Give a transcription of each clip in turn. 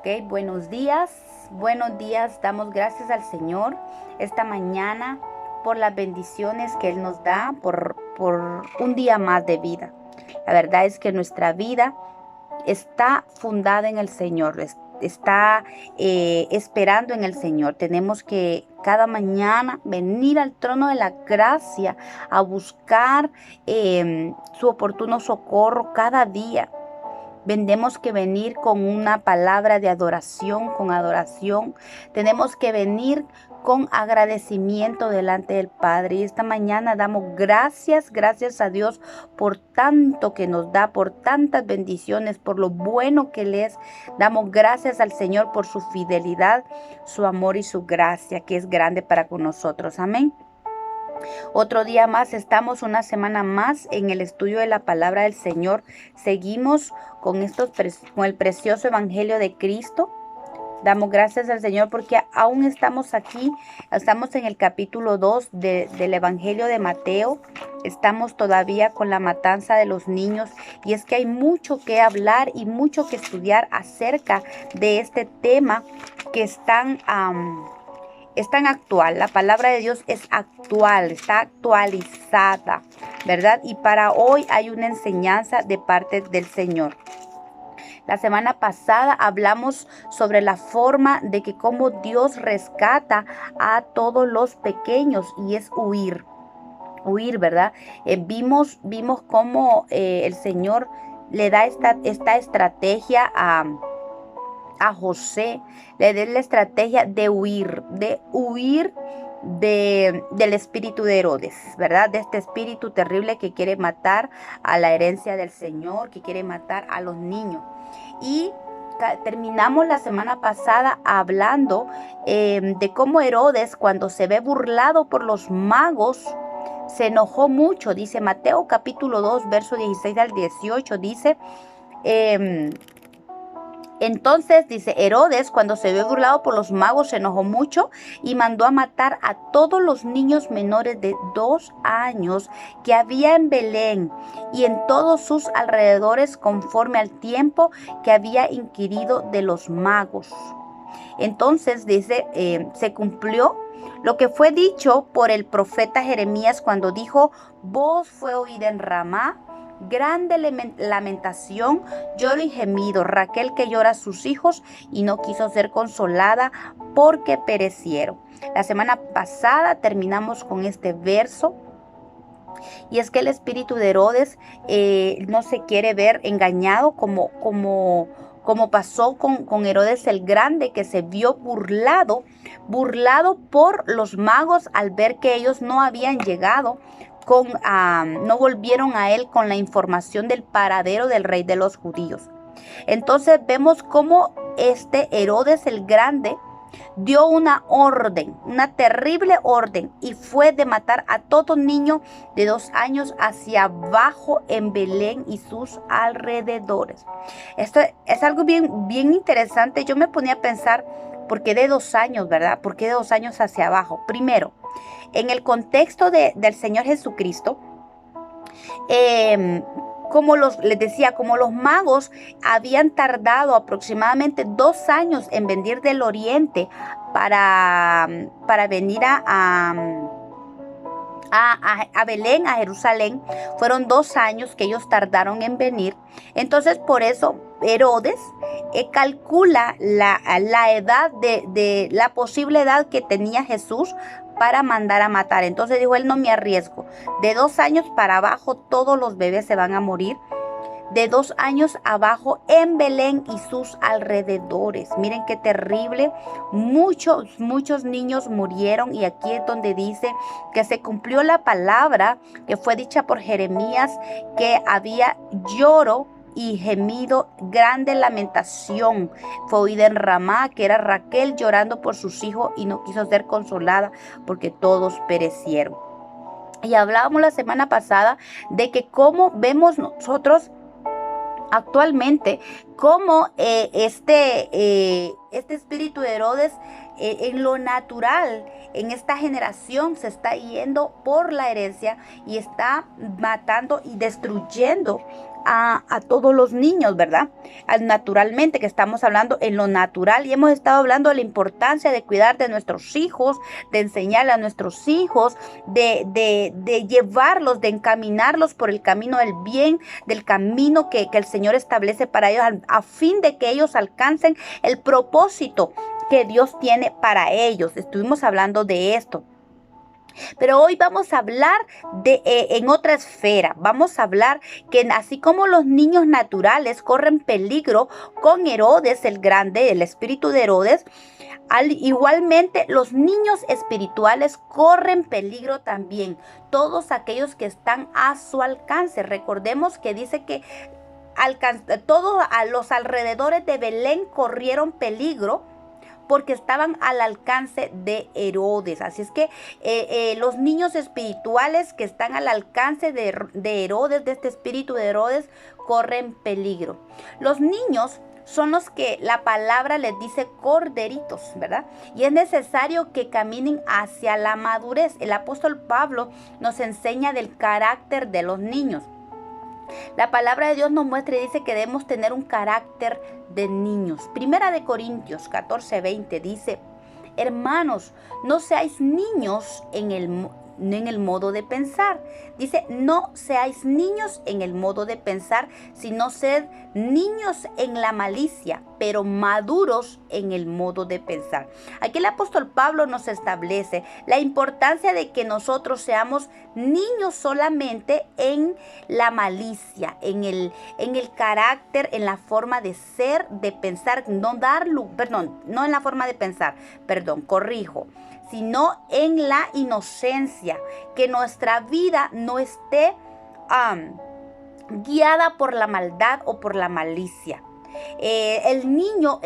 Ok, buenos días, damos gracias al Señor esta mañana por las bendiciones que Él nos da, por un día más de vida. La verdad es que nuestra vida está fundada en el Señor, está esperando en el Señor. Tenemos que cada mañana venir al trono de la gracia a buscar su oportuno socorro cada día. Tenemos que venir con una palabra de adoración, con adoración. Tenemos que venir con agradecimiento delante del Padre. Y esta mañana damos gracias a Dios por tanto que nos da, por tantas bendiciones, por lo bueno que Él es. Damos gracias al Señor por su fidelidad, su amor y su gracia, que es grande para con nosotros. Amén. Otro día más, estamos una semana más en el estudio de la palabra del Señor. Seguimos con el precioso evangelio de Cristo. Damos gracias al Señor porque aún estamos aquí, estamos en el capítulo 2 del evangelio de Mateo. Estamos todavía con la matanza de los niños y es que hay mucho que hablar y mucho que estudiar acerca de este tema que es tan actual. La palabra de Dios es actual, está actualizada, ¿verdad? Y para hoy hay una enseñanza de parte del Señor. La semana pasada hablamos sobre la forma de que cómo Dios rescata a todos los pequeños y es huir, ¿verdad? Vimos cómo el Señor le da esta estrategia a José, le dio la estrategia de huir del espíritu de Herodes, ¿verdad? De este espíritu terrible que quiere matar a la herencia del Señor, que quiere matar a los niños. Y terminamos la semana pasada hablando de cómo Herodes, cuando se ve burlado por los magos, se enojó mucho. Dice Mateo capítulo 2, verso 16 al 18, dice... Entonces, dice, Herodes, cuando se vio burlado por los magos, se enojó mucho y mandó a matar a todos los niños menores de 2 años que había en Belén y en todos sus alrededores, conforme al tiempo que había inquirido de los magos. Entonces, dice, se cumplió lo que fue dicho por el profeta Jeremías cuando dijo: voz fue oída en Ramá, grande lamentación, lloro y gemido, Raquel que llora a sus hijos y no quiso ser consolada porque perecieron. La semana pasada terminamos con este verso. Y es que el espíritu de Herodes no se quiere ver engañado como pasó con Herodes el Grande, que se vio burlado por los magos al ver que ellos no habían llegado no volvieron a él con la información del paradero del rey de los judíos. Entonces vemos cómo este Herodes el Grande dio una orden, una terrible orden, y fue de matar a todo niño de 2 años hacia abajo en Belén y sus alrededores. Esto es algo bien interesante. Yo me ponía a pensar, ¿por qué de 2 años, verdad? ¿Por qué de 2 años hacia abajo? Primero, en el contexto del Señor Jesucristo, les decía, como los magos habían tardado aproximadamente 2 años en venir del oriente para venir a Belén, a Jerusalén, fueron 2 años que ellos tardaron en venir. Entonces, por eso Herodes calcula la edad de la posible edad que tenía Jesús para mandar a matar. Entonces dijo, él: no me arriesgo. De 2 años para abajo todos los bebés se van a morir. De 2 años abajo en Belén y sus alrededores. Miren qué terrible. Muchos niños murieron, y aquí es donde dice que se cumplió la palabra que fue dicha por Jeremías, que había lloro y gemido, grande lamentación fue oída en Ramá, que era Raquel llorando por sus hijos y no quiso ser consolada porque todos perecieron. Y hablábamos la semana pasada de que cómo vemos nosotros actualmente cómo este espíritu de Herodes en lo natural en esta generación se está yendo por la herencia y está matando y destruyendo a todos los niños, ¿verdad? Naturalmente, que estamos hablando en lo natural y hemos estado hablando de la importancia de cuidar de nuestros hijos, de enseñarle a nuestros hijos, de llevarlos, de encaminarlos por el camino del bien, del camino que el Señor establece para ellos, a fin de que ellos alcancen el propósito que Dios tiene para ellos. Estuvimos hablando de esto. Pero hoy vamos a hablar en otra esfera. Vamos a hablar que así como los niños naturales corren peligro con Herodes el Grande, el espíritu de Herodes, igualmente los niños espirituales corren peligro también. Todos aquellos que están a su alcance. Recordemos que dice que todos a los alrededores de Belén corrieron peligro porque estaban al alcance de Herodes. Así es que los niños espirituales que están al alcance de Herodes, de este espíritu de Herodes, corren peligro. Los niños son los que la palabra les dice corderitos, ¿verdad? Y es necesario que caminen hacia la madurez. El apóstol Pablo nos enseña del carácter de los niños. La palabra de Dios nos muestra y dice que debemos tener un carácter de niños. Primera de Corintios 14:20 dice: hermanos, no seáis niños en el modo de pensar. Dice, no seáis niños en el modo de pensar, sino sed niños en la malicia, pero maduros en el modo de pensar. Aquí el apóstol Pablo nos establece la importancia de que nosotros seamos niños solamente en la malicia, en el carácter, en la forma de ser, de pensar, no en la forma de pensar, sino en la inocencia, que nuestra vida no esté guiada por la maldad o por la malicia. El niño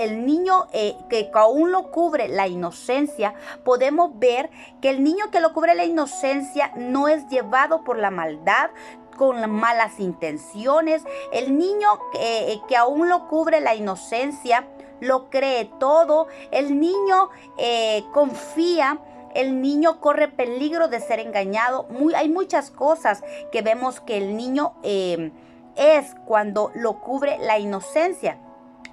que aún lo cubre la inocencia, podemos ver que el niño que lo cubre la inocencia no es llevado por la maldad, con malas intenciones. El niño que aún lo cubre la inocencia, lo cree todo. El niño confía. El niño corre peligro de ser engañado. Hay muchas cosas que vemos que el niño es cuando lo cubre la inocencia.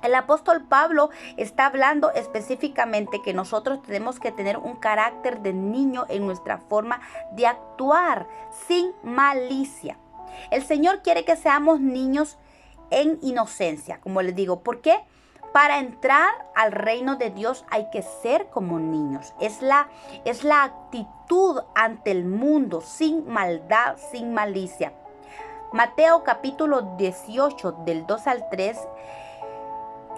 El apóstol Pablo está hablando específicamente que nosotros tenemos que tener un carácter de niño en nuestra forma de actuar, sin malicia. El Señor quiere que seamos niños en inocencia, como les digo. ¿Por qué? Para entrar al reino de Dios hay que ser como niños. Es la actitud ante el mundo, sin maldad, sin malicia. Mateo capítulo 18, del 2 al 3,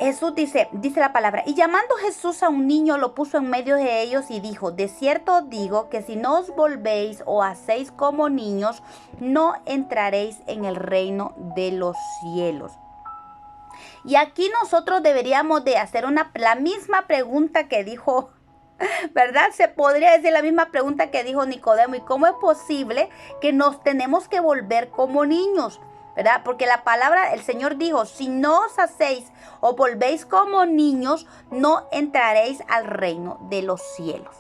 Jesús dice la palabra: y llamando Jesús a un niño, lo puso en medio de ellos y dijo: de cierto os digo que si no os volvéis o hacéis como niños, no entraréis en el reino de los cielos. Y aquí nosotros deberíamos de hacer la misma pregunta que dijo, ¿verdad? Se podría decir la misma pregunta que dijo Nicodemo: ¿y cómo es posible que nos tenemos que volver como niños? ¿Verdad? Porque la palabra, el Señor dijo: si no os hacéis o volvéis como niños, no entraréis al reino de los cielos.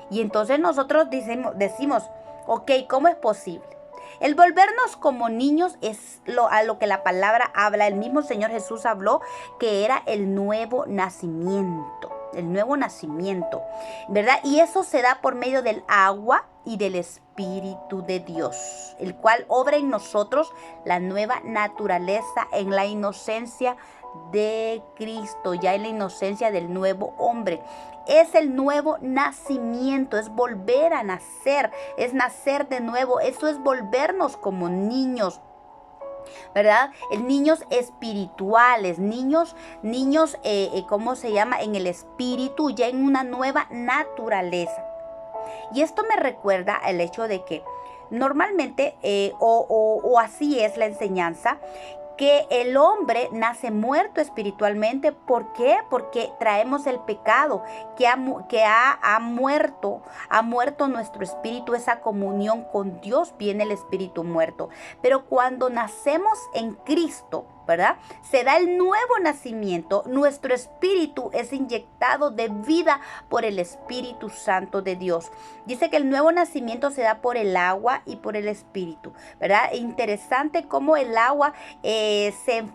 Y entonces nosotros decimos, ok, ¿cómo es posible? El volvernos como niños es a lo que la palabra habla. El mismo Señor Jesús habló que era el nuevo nacimiento. El nuevo nacimiento, ¿verdad? Y eso se da por medio del agua y del Espíritu de Dios, el cual obra en nosotros la nueva naturaleza, en la inocencia de Cristo, ya en la inocencia del nuevo hombre. Es el nuevo nacimiento, es volver a nacer, es nacer de nuevo. Eso es volvernos como niños, ¿verdad? Niños espirituales, niños, ¿cómo se llama? En el espíritu, ya en una nueva naturaleza. Y esto me recuerda el hecho de que normalmente, o así es la enseñanza, que el hombre nace muerto espiritualmente. ¿Por qué? Porque traemos el pecado que ha muerto nuestro espíritu, esa comunión con Dios, viene el espíritu muerto. Pero cuando nacemos en Cristo, ¿verdad? Se da el nuevo nacimiento, nuestro espíritu es inyectado de vida por el Espíritu Santo de Dios. Dice que el nuevo nacimiento se da por el agua y por el espíritu, ¿verdad? Interesante cómo el agua está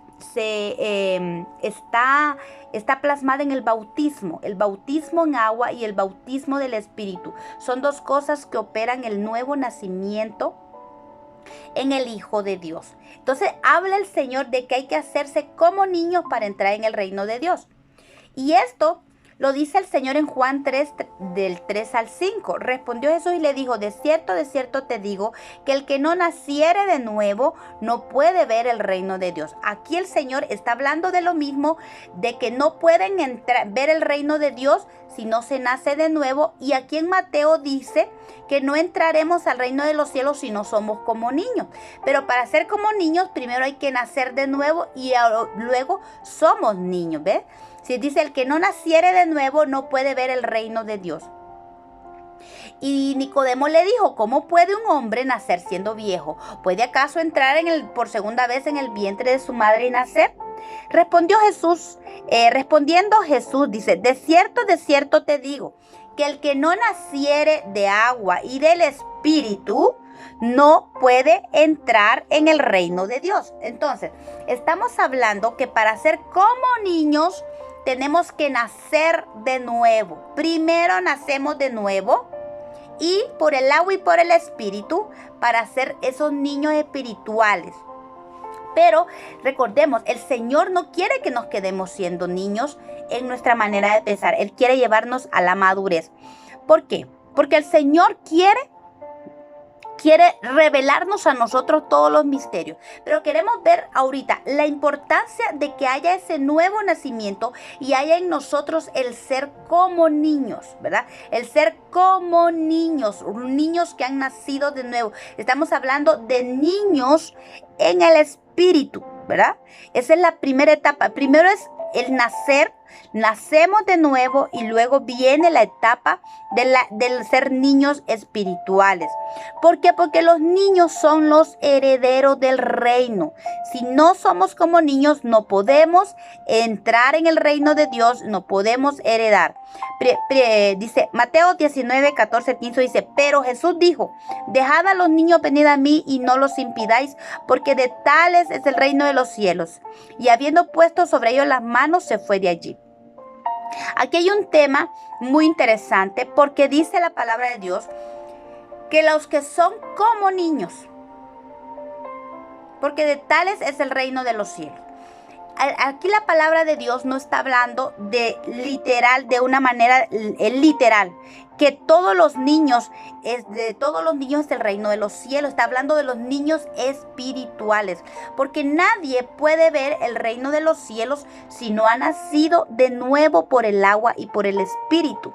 plasmada en el bautismo en agua y el bautismo del espíritu. Son dos cosas que operan el nuevo nacimiento en el Hijo de Dios. Entonces habla el Señor de que hay que hacerse como niños para entrar en el reino de Dios. Y esto lo dice el Señor en Juan 3, del 3 al 5. Respondió Jesús y le dijo, de cierto te digo, que el que no naciere de nuevo no puede ver el reino de Dios. Aquí el Señor está hablando de lo mismo, de que no pueden ver el reino de Dios si no se nace de nuevo. Y aquí en Mateo dice que no entraremos al reino de los cielos si no somos como niños. Pero para ser como niños, primero hay que nacer de nuevo y luego somos niños, ¿ves? Si dice, el que no naciere de nuevo no puede ver el reino de Dios. Y Nicodemo le dijo, ¿cómo puede un hombre nacer siendo viejo? ¿Puede acaso entrar por segunda vez en el vientre de su madre y nacer? Respondiendo Jesús, dice, de cierto te digo, que el que no naciere de agua y del Espíritu no puede entrar en el reino de Dios. Entonces, estamos hablando que para ser como niños tenemos que nacer de nuevo. Primero nacemos de nuevo y por el agua y por el Espíritu para ser esos niños espirituales. Pero recordemos, el Señor no quiere que nos quedemos siendo niños en nuestra manera de pensar. Él quiere llevarnos a la madurez. ¿Por qué? Porque el Señor quiere revelarnos a nosotros todos los misterios. Pero queremos ver ahorita la importancia de que haya ese nuevo nacimiento y haya en nosotros el ser como niños, ¿verdad? El ser como niños que han nacido de nuevo. Estamos hablando de niños en el espíritu, ¿verdad? Esa es la primera etapa. Primero es el nacer. Nacemos de nuevo y luego viene la etapa del ser niños espirituales. ¿Por qué? Porque los niños son los herederos del reino. Si no somos como niños, no podemos entrar en el reino de Dios, no podemos heredar. Dice Mateo 19, 14, 15, dice, pero Jesús dijo, dejad a los niños venir a mí y no los impidáis, porque de tales es el reino de los cielos. Y habiendo puesto sobre ellos las manos, se fue de allí. Aquí hay un tema muy interesante porque dice la palabra de Dios que los que son como niños, porque de tales es el reino de los cielos. Aquí la palabra de Dios no está hablando de literal, de una manera literal, que todos los niños es el reino de los cielos. Está hablando de los niños espirituales, porque nadie puede ver el reino de los cielos si no ha nacido de nuevo por el agua y por el espíritu.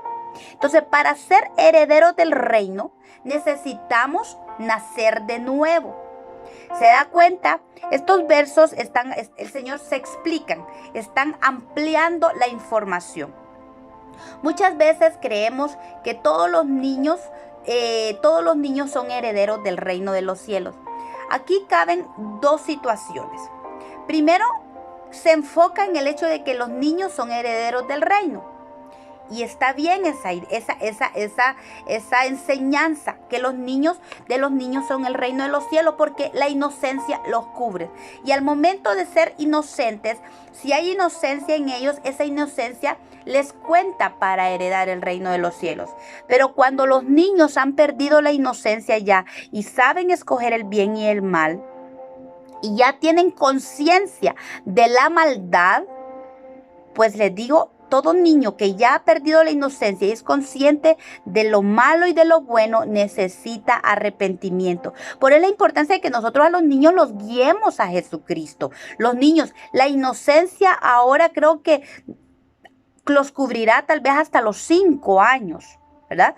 Entonces, para ser herederos del reino, necesitamos nacer de nuevo. ¿Se da cuenta? Estos versos el Señor se explican, están ampliando la información. Muchas veces creemos que todos los niños son herederos del reino de los cielos. Aquí caben dos situaciones. Primero, se enfoca en el hecho de que los niños son herederos del reino. Y está bien esa enseñanza, que de los niños son el reino de los cielos, porque la inocencia los cubre. Y al momento de ser inocentes, si hay inocencia en ellos, esa inocencia les cuenta para heredar el reino de los cielos. Pero cuando los niños han perdido la inocencia ya y saben escoger el bien y el mal, y ya tienen conciencia de la maldad, pues les digo, todo niño que ya ha perdido la inocencia y es consciente de lo malo y de lo bueno necesita arrepentimiento. Por eso la importancia de que nosotros a los niños los guiemos a Jesucristo. Los niños, la inocencia ahora creo que los cubrirá tal vez hasta los 5 años, ¿verdad?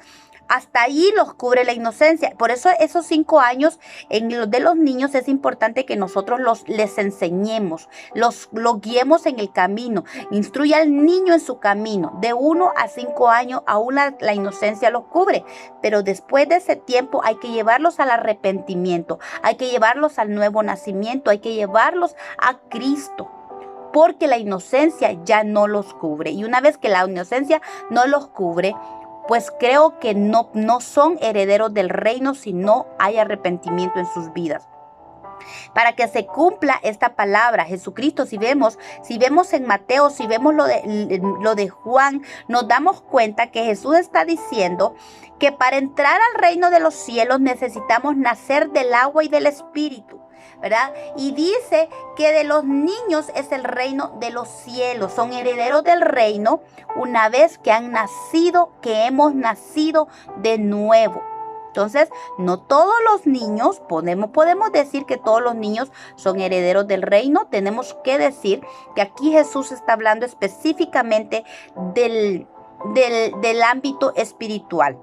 Hasta ahí los cubre la inocencia. Por eso esos 5 años de los niños es importante que nosotros les enseñemos, los guiemos en el camino. Instruya al niño en su camino. De 1 a 5 años aún la inocencia los cubre. Pero después de ese tiempo hay que llevarlos al arrepentimiento. Hay que llevarlos al nuevo nacimiento. Hay que llevarlos a Cristo. Porque la inocencia ya no los cubre. Y una vez que la inocencia no los cubre, pues creo que no son herederos del reino si no hay arrepentimiento en sus vidas. Para que se cumpla esta palabra, Jesucristo, si vemos en Mateo, si vemos lo de Juan, nos damos cuenta que Jesús está diciendo que para entrar al reino de los cielos necesitamos nacer del agua y del Espíritu, ¿verdad? Y dice que de los niños es el reino de los cielos, son herederos del reino una vez que hemos nacido de nuevo. Entonces, no todos los niños, podemos decir que todos los niños son herederos del reino. Tenemos que decir que aquí Jesús está hablando específicamente del ámbito espiritual,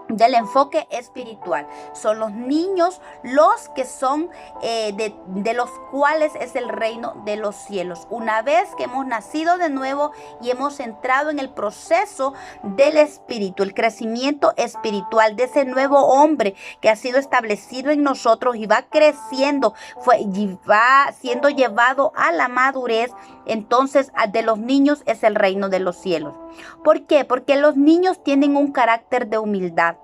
del enfoque espiritual. Son los niños los que son de los cuales es el reino de los cielos. Una vez que hemos nacido de nuevo y hemos entrado en el proceso del espíritu, el crecimiento espiritual de ese nuevo hombre que ha sido establecido en nosotros y va creciendo, y va siendo llevado a la madurez, entonces de los niños es el reino de los cielos. ¿Por qué? Porque los niños tienen un carácter de humildad.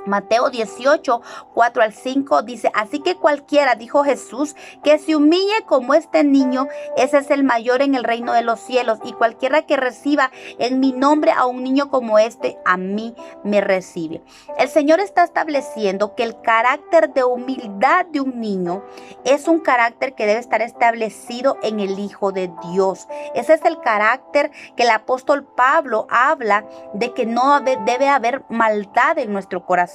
Mateo 18, 4 al 5 dice: así que cualquiera, dijo Jesús, que se humille como este niño, ese es el mayor en el reino de los cielos. Y cualquiera que reciba en mi nombre a un niño como este, a mí me recibe. El Señor está estableciendo que el carácter de humildad de un niño es un carácter que debe estar establecido en el Hijo de Dios. Ese es el carácter que el apóstol Pablo habla de que no debe haber maldad en nuestro corazón.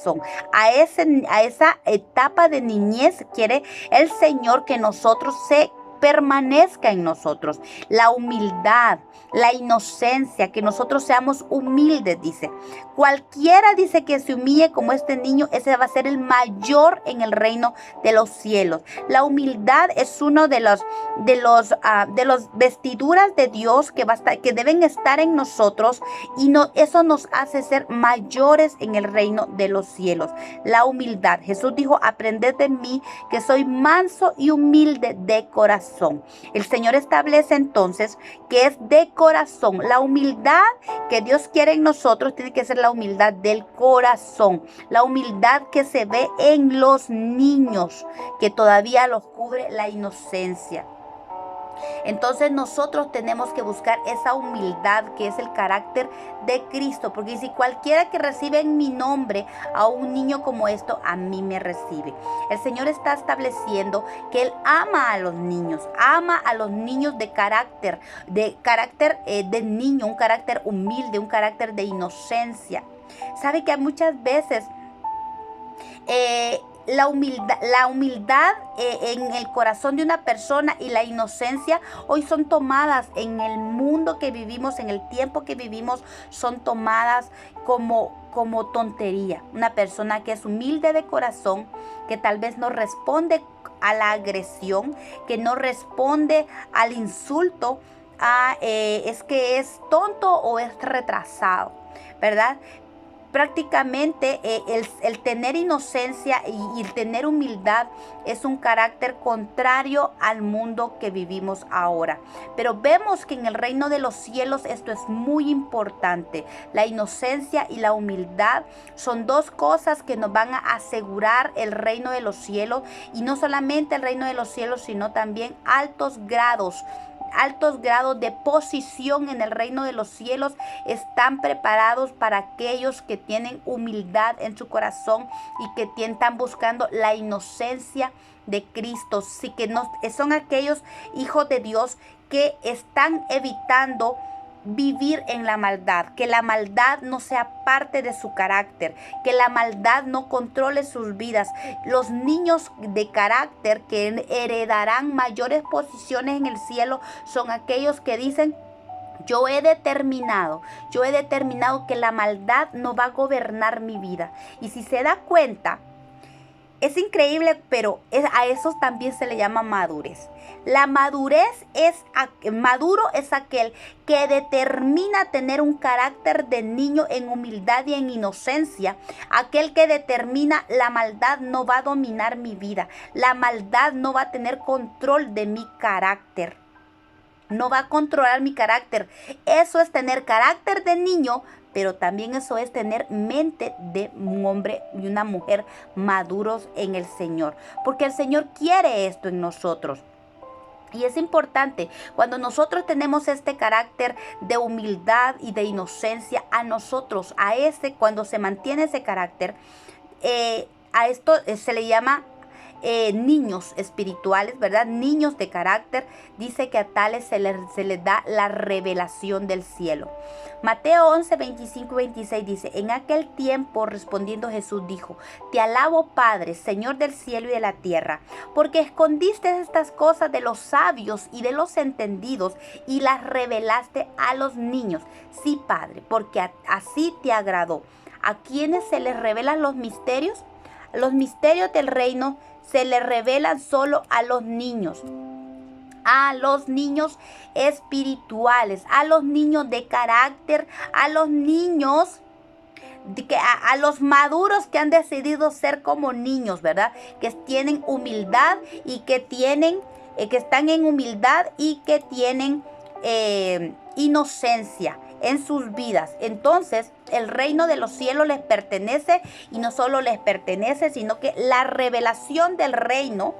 A esa etapa de niñez quiere el Señor que nosotros permanezca en nosotros. La humildad, la inocencia, que nosotros seamos humildes, dice. Cualquiera, dice, que se humille como este niño, ese va a ser el mayor en el reino de los cielos. La humildad es uno de los vestiduras de Dios que deben estar en nosotros, y eso nos hace ser mayores en el reino de los cielos. La humildad. Jesús dijo: aprended de mí, que soy manso y humilde de corazón. El Señor establece entonces que es de corazón. La humildad que Dios quiere en nosotros tiene que ser la humildad del corazón, la humildad que se ve en los niños, que todavía los cubre la inocencia. Entonces nosotros tenemos que buscar esa humildad que es el carácter de Cristo, porque si cualquiera que recibe en mi nombre a un niño como esto, a mí me recibe. El Señor está estableciendo que Él ama a los niños de carácter de niño, un carácter humilde, un carácter de inocencia. ¿Sabe que muchas veces la humildad en el corazón de una persona y la inocencia hoy son tomadas en el mundo que vivimos, en el tiempo que vivimos, son tomadas como tontería? Una persona que es humilde de corazón, que tal vez no responde a la agresión, que no responde al insulto, es que es tonto o es retrasado, ¿verdad? Prácticamente el tener inocencia y el tener humildad es un carácter contrario al mundo que vivimos ahora. Pero vemos que en el reino de los cielos esto es muy importante. La inocencia y la humildad son dos cosas que nos van a asegurar el reino de los cielos, y no solamente el reino de los cielos, sino también altos grados de posición en el reino de los cielos están preparados para aquellos que tienen humildad en su corazón y que están buscando la inocencia de Cristo. Sí, que son aquellos hijos de Dios que están evitando vivir en la maldad, que la maldad no sea parte de su carácter, que la maldad no controle sus vidas. Los niños de carácter que heredarán mayores posiciones en el cielo son aquellos que dicen: Yo he determinado que la maldad no va a gobernar mi vida. Y si se da cuenta, es increíble, pero a eso también se le llama madurez. La madurez maduro es aquel que determina tener un carácter de niño en humildad y en inocencia. Aquel que determina la maldad no va a dominar mi vida. La maldad no va a tener control de mi carácter. No va a controlar mi carácter. Eso es tener carácter de niño, pero también eso es tener mente de un hombre y una mujer maduros en el Señor. Porque el Señor quiere esto en nosotros. Y es importante, cuando nosotros tenemos este carácter de humildad y de inocencia, cuando se mantiene ese carácter, a esto se le llama niños espirituales, ¿verdad? Niños de carácter. Dice que a tales se les da la revelación del cielo. Mateo 11, 25 y 26 dice: en aquel tiempo respondiendo Jesús dijo: te alabo, Padre, Señor del cielo y de la tierra, porque escondiste estas cosas de los sabios y de los entendidos y las revelaste a los niños. Sí, Padre, porque así te agradó. ¿A quienes se les revelan los misterios? Los misterios del reino se les revelan solo a los niños espirituales, a los niños de carácter, a los niños, a los maduros que han decidido ser como niños, ¿verdad? Que tienen humildad y que están en humildad y que tienen inocencia en sus vidas. Entonces, el reino de los cielos les pertenece, y no solo les pertenece, sino que la revelación del reino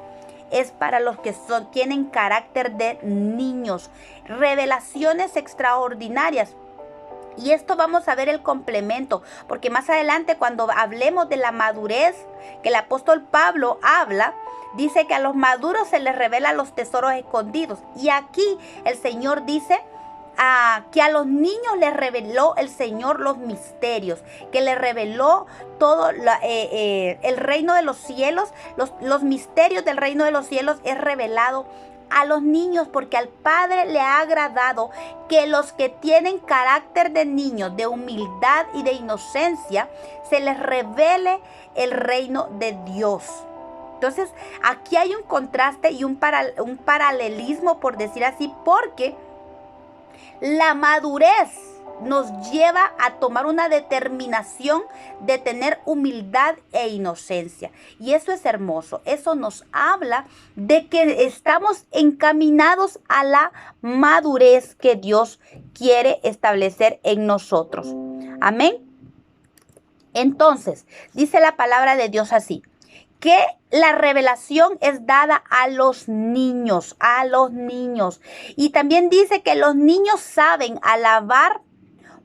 es para los que tienen carácter de niños. Revelaciones extraordinarias. Y esto vamos a ver el complemento, porque más adelante, cuando hablemos de la madurez que el apóstol Pablo habla, dice que a los maduros se les revelan los tesoros escondidos. Y aquí el Señor dice que a los niños les reveló el Señor los misterios, que les reveló todo el reino de los cielos. Los misterios del reino de los cielos es revelado a los niños, porque al Padre le ha agradado que los que tienen carácter de niños, de humildad y de inocencia, se les revele el reino de Dios. Entonces, aquí hay un contraste y un paralelismo, por decir así, porque la madurez nos lleva a tomar una determinación de tener humildad e inocencia. Y eso es hermoso. Eso nos habla de que estamos encaminados a la madurez que Dios quiere establecer en nosotros. Amén. Entonces, dice la palabra de Dios así: que la revelación es dada a los niños, Y también dice que los niños saben alabar,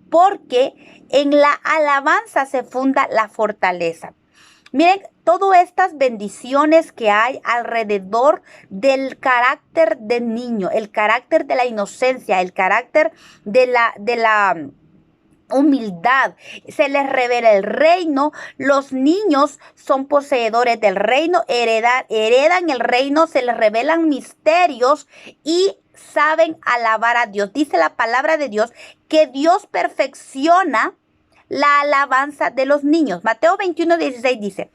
porque en la alabanza se funda la fortaleza. Miren, todas estas bendiciones que hay alrededor del carácter del niño, el carácter de la inocencia, el carácter de la humildad. Se les revela el reino. Los niños son poseedores del reino, heredan el reino, se les revelan misterios y saben alabar a Dios. Dice la palabra de Dios que Dios perfecciona la alabanza de los niños. Mateo 21:16 dice: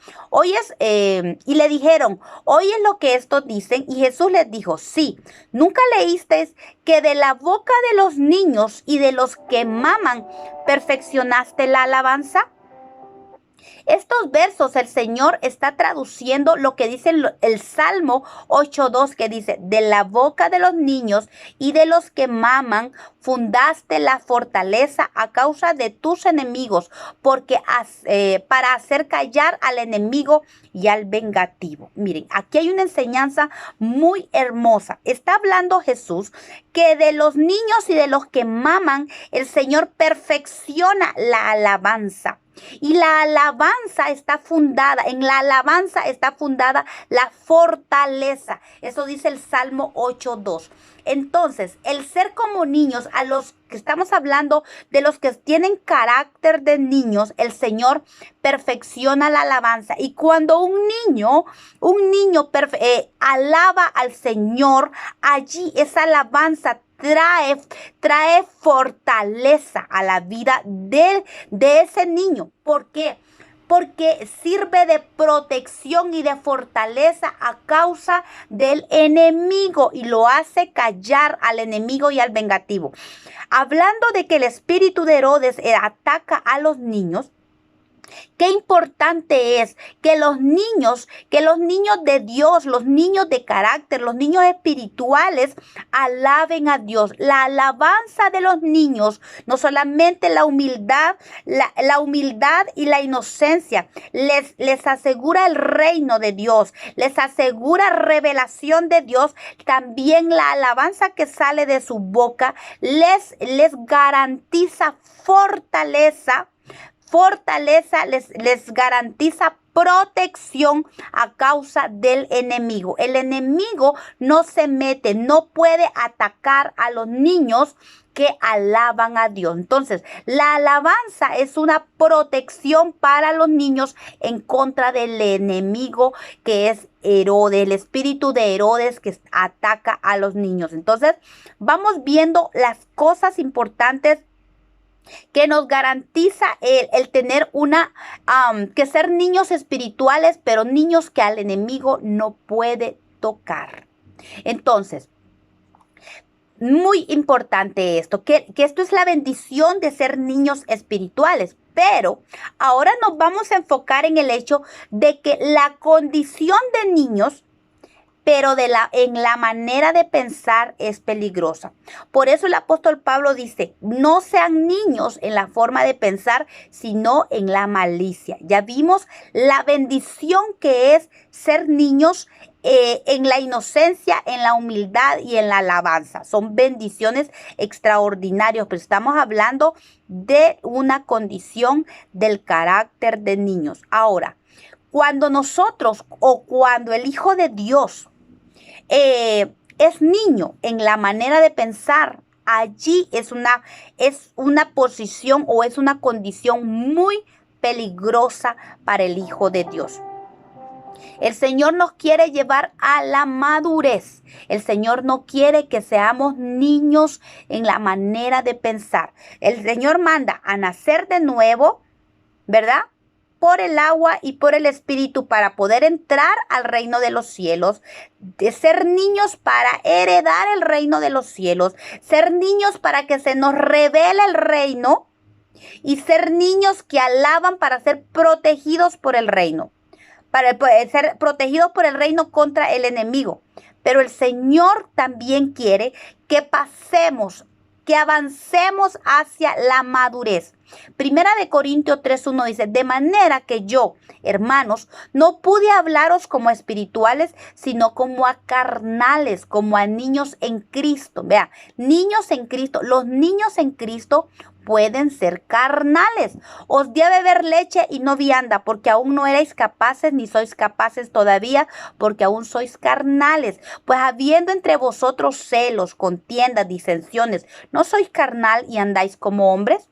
y le dijeron: ¿oyes lo que estos dicen? Y Jesús les dijo: sí. ¿Nunca leísteis que de la boca de los niños y de los que maman perfeccionaste la alabanza? Estos versos el Señor está traduciendo lo que dice el Salmo 8:2, que dice: de la boca de los niños y de los que maman fundaste la fortaleza a causa de tus enemigos, porque para hacer callar al enemigo y al vengativo. Miren, aquí hay una enseñanza muy hermosa. Está hablando Jesús que de los niños y de los que maman, el Señor perfecciona la alabanza. Y la alabanza está fundada, en la alabanza está fundada la fortaleza. Eso dice el Salmo 8:2. Entonces, el ser como niños, a los que estamos hablando de los que tienen carácter de niños, el Señor perfecciona la alabanza. Y cuando un niño alaba al Señor, allí esa alabanza trae fortaleza a la vida de ese niño. ¿Por qué? Porque sirve de protección y de fortaleza a causa del enemigo y lo hace callar al enemigo y al vengativo. Hablando de que el espíritu de Herodes ataca a los niños, qué importante es que los niños de Dios, los niños de carácter, los niños espirituales, alaben a Dios. La alabanza de los niños, no solamente la humildad y la inocencia, les asegura el reino de Dios, les asegura revelación de Dios. También la alabanza que sale de su boca les garantiza fortaleza, les garantiza protección a causa del enemigo. El enemigo no se mete, no puede atacar a los niños que alaban a Dios. Entonces, la alabanza es una protección para los niños en contra del enemigo que es Herodes, el espíritu de Herodes que ataca a los niños. Entonces, vamos viendo las cosas importantes que nos garantiza el tener que ser niños espirituales, pero niños que al enemigo no puede tocar. Entonces, muy importante esto, que esto es la bendición de ser niños espirituales. Pero ahora nos vamos a enfocar en el hecho de que la condición de niños, pero en la manera de pensar es peligrosa. Por eso el apóstol Pablo dice, no sean niños en la forma de pensar, sino en la malicia. Ya vimos la bendición que es ser niños en la inocencia, en la humildad y en la alabanza. Son bendiciones extraordinarias, pero estamos hablando de una condición del carácter de niños. Ahora, cuando nosotros o cuando el Hijo de Dios es niño en la manera de pensar, allí es una posición o es una condición muy peligrosa para el Hijo de Dios. El Señor nos quiere llevar a la madurez. El Señor no quiere que seamos niños en la manera de pensar. El Señor manda a nacer de nuevo, ¿verdad?, por el agua y por el espíritu para poder entrar al reino de los cielos, de ser niños para heredar el reino de los cielos, ser niños para que se nos revele el reino y ser niños que alaban para ser protegidos por el reino, para ser protegidos por el reino contra el enemigo. Pero el Señor también quiere que pasemos, que avancemos hacia la madurez. Primera de Corintios 3:1 dice, de manera que yo, hermanos, no pude hablaros como espirituales, sino como a carnales, como a niños en Cristo. Vea, niños en Cristo. Los niños en Cristo pueden ser carnales. Os di a beber leche y no vianda, porque aún no erais capaces, ni sois capaces todavía, porque aún sois carnales. Pues habiendo entre vosotros celos, contiendas, disensiones, ¿no sois carnal y andáis como hombres?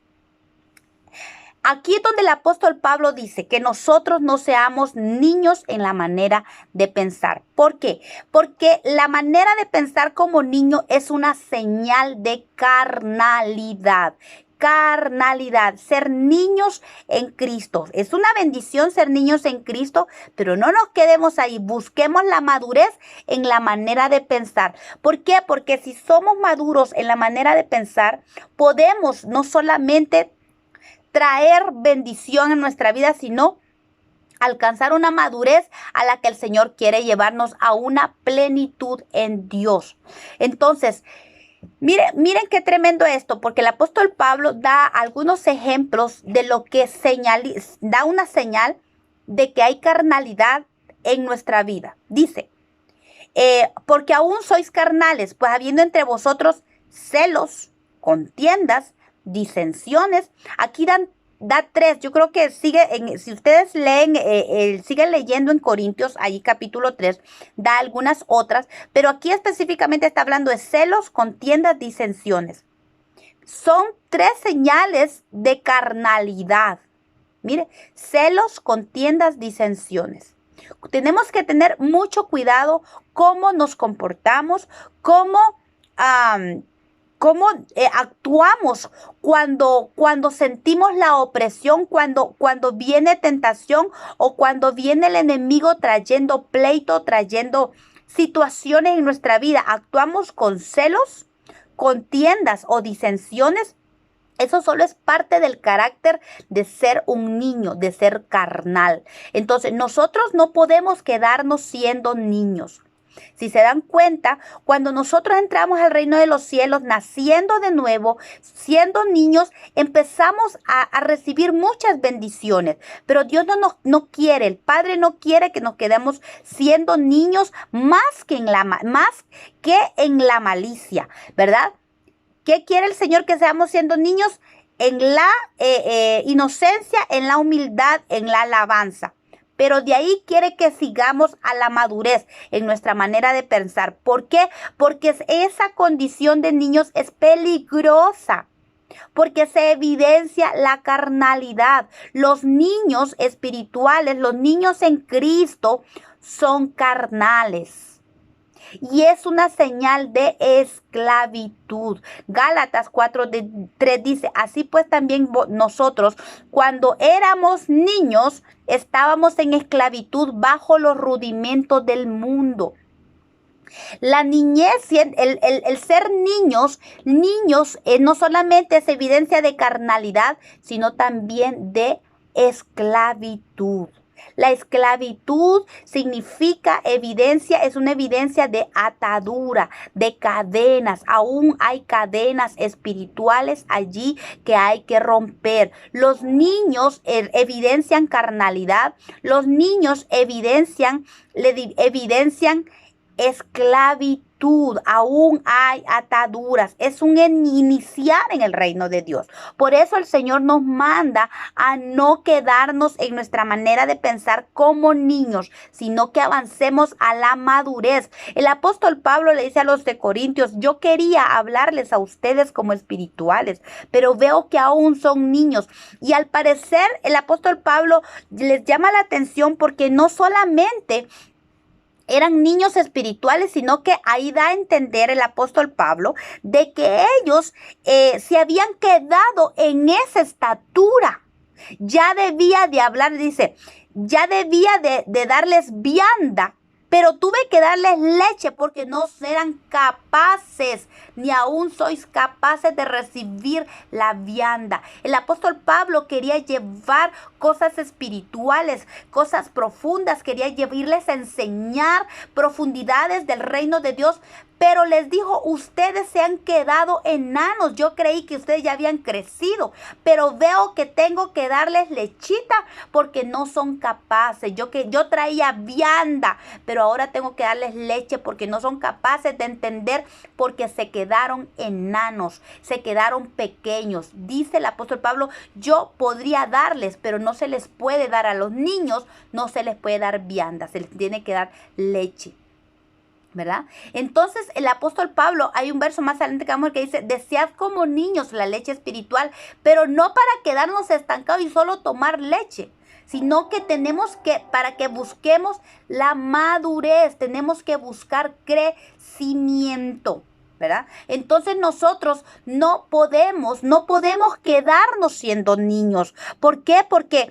Aquí es donde el apóstol Pablo dice que nosotros no seamos niños en la manera de pensar. ¿Por qué? Porque la manera de pensar como niño es una señal de carnalidad. Ser niños en Cristo. Es una bendición ser niños en Cristo, pero no nos quedemos ahí. Busquemos la madurez en la manera de pensar. ¿Por qué? Porque si somos maduros en la manera de pensar, podemos no solamente traer bendición en nuestra vida, sino alcanzar una madurez a la que el Señor quiere llevarnos a una plenitud en Dios. Entonces, miren qué tremendo esto, porque el apóstol Pablo da algunos ejemplos de lo que da una señal de que hay carnalidad en nuestra vida. Dice, porque aún sois carnales, pues habiendo entre vosotros celos, contiendas, disensiones. Aquí da tres. Yo creo que si ustedes leen, siguen leyendo en Corintios, ahí capítulo 3, da algunas otras, pero aquí específicamente está hablando de celos, contiendas, disensiones. Son tres señales de carnalidad. Mire, celos, contiendas, disensiones. Tenemos que tener mucho cuidado cómo nos comportamos, cómo actuamos cuando sentimos la opresión, cuando viene tentación o cuando viene el enemigo trayendo pleito, trayendo situaciones en nuestra vida. ¿Actuamos con celos, contiendas o disensiones? Eso solo es parte del carácter de ser un niño, de ser carnal. Entonces, nosotros no podemos quedarnos siendo niños. Si se dan cuenta, cuando nosotros entramos al reino de los cielos, naciendo de nuevo, siendo niños, empezamos a recibir muchas bendiciones. Pero Dios no quiere, el Padre no quiere que nos quedemos siendo niños más que en la malicia, ¿verdad? ¿Qué quiere el Señor que seamos siendo niños? En la inocencia, en la humildad, en la alabanza. Pero de ahí quiere que sigamos a la madurez en nuestra manera de pensar. ¿Por qué? Porque esa condición de niños es peligrosa. Porque se evidencia la carnalidad. Los niños espirituales, los niños en Cristo son carnales. Y es una señal de esclavitud. Gálatas 4:3 dice, así pues también nosotros, cuando éramos niños, estábamos en esclavitud bajo los rudimentos del mundo. La niñez, el ser niños no solamente es evidencia de carnalidad, sino también de esclavitud. La esclavitud significa evidencia, es una evidencia de atadura, de cadenas. Aún hay cadenas espirituales allí que hay que romper. Los niños evidencian carnalidad, los niños evidencian esclavitud. Aún hay ataduras. Es un iniciar en el reino de Dios. Por eso el Señor nos manda a no quedarnos en nuestra manera de pensar como niños, sino que avancemos a la madurez. El apóstol Pablo le dice a los de Corintios, yo quería hablarles a ustedes como espirituales, pero veo que aún son niños. Y al parecer el apóstol Pablo les llama la atención porque no solamente eran niños espirituales, sino que ahí da a entender el apóstol Pablo de que ellos se habían quedado en esa estatura. Ya debía de hablar, dice, ya debía de darles vianda, pero tuve que darles leche porque no eran capaces, ni aún sois capaces de recibir la vianda. El apóstol Pablo quería llevar cosas espirituales, cosas profundas, quería irles a enseñar profundidades del reino de Dios, pero les dijo, ustedes se han quedado enanos. Yo creí que ustedes ya habían crecido, pero veo que tengo que darles lechita porque no son capaces. Yo traía vianda, pero ahora tengo que darles leche porque no son capaces de entender, porque se quedaron enanos, se quedaron pequeños. Dice el apóstol Pablo, yo podría darles, pero no se les puede dar a los niños, no se les puede dar vianda, se les tiene que dar leche, ¿verdad? Entonces el apóstol Pablo, hay un verso más adelante que dice, desead como niños la leche espiritual, pero no para quedarnos estancados y solo tomar leche, sino que para que busquemos la madurez, tenemos que buscar crecimiento, ¿verdad? Entonces nosotros no podemos quedarnos siendo niños. ¿Por qué? Porque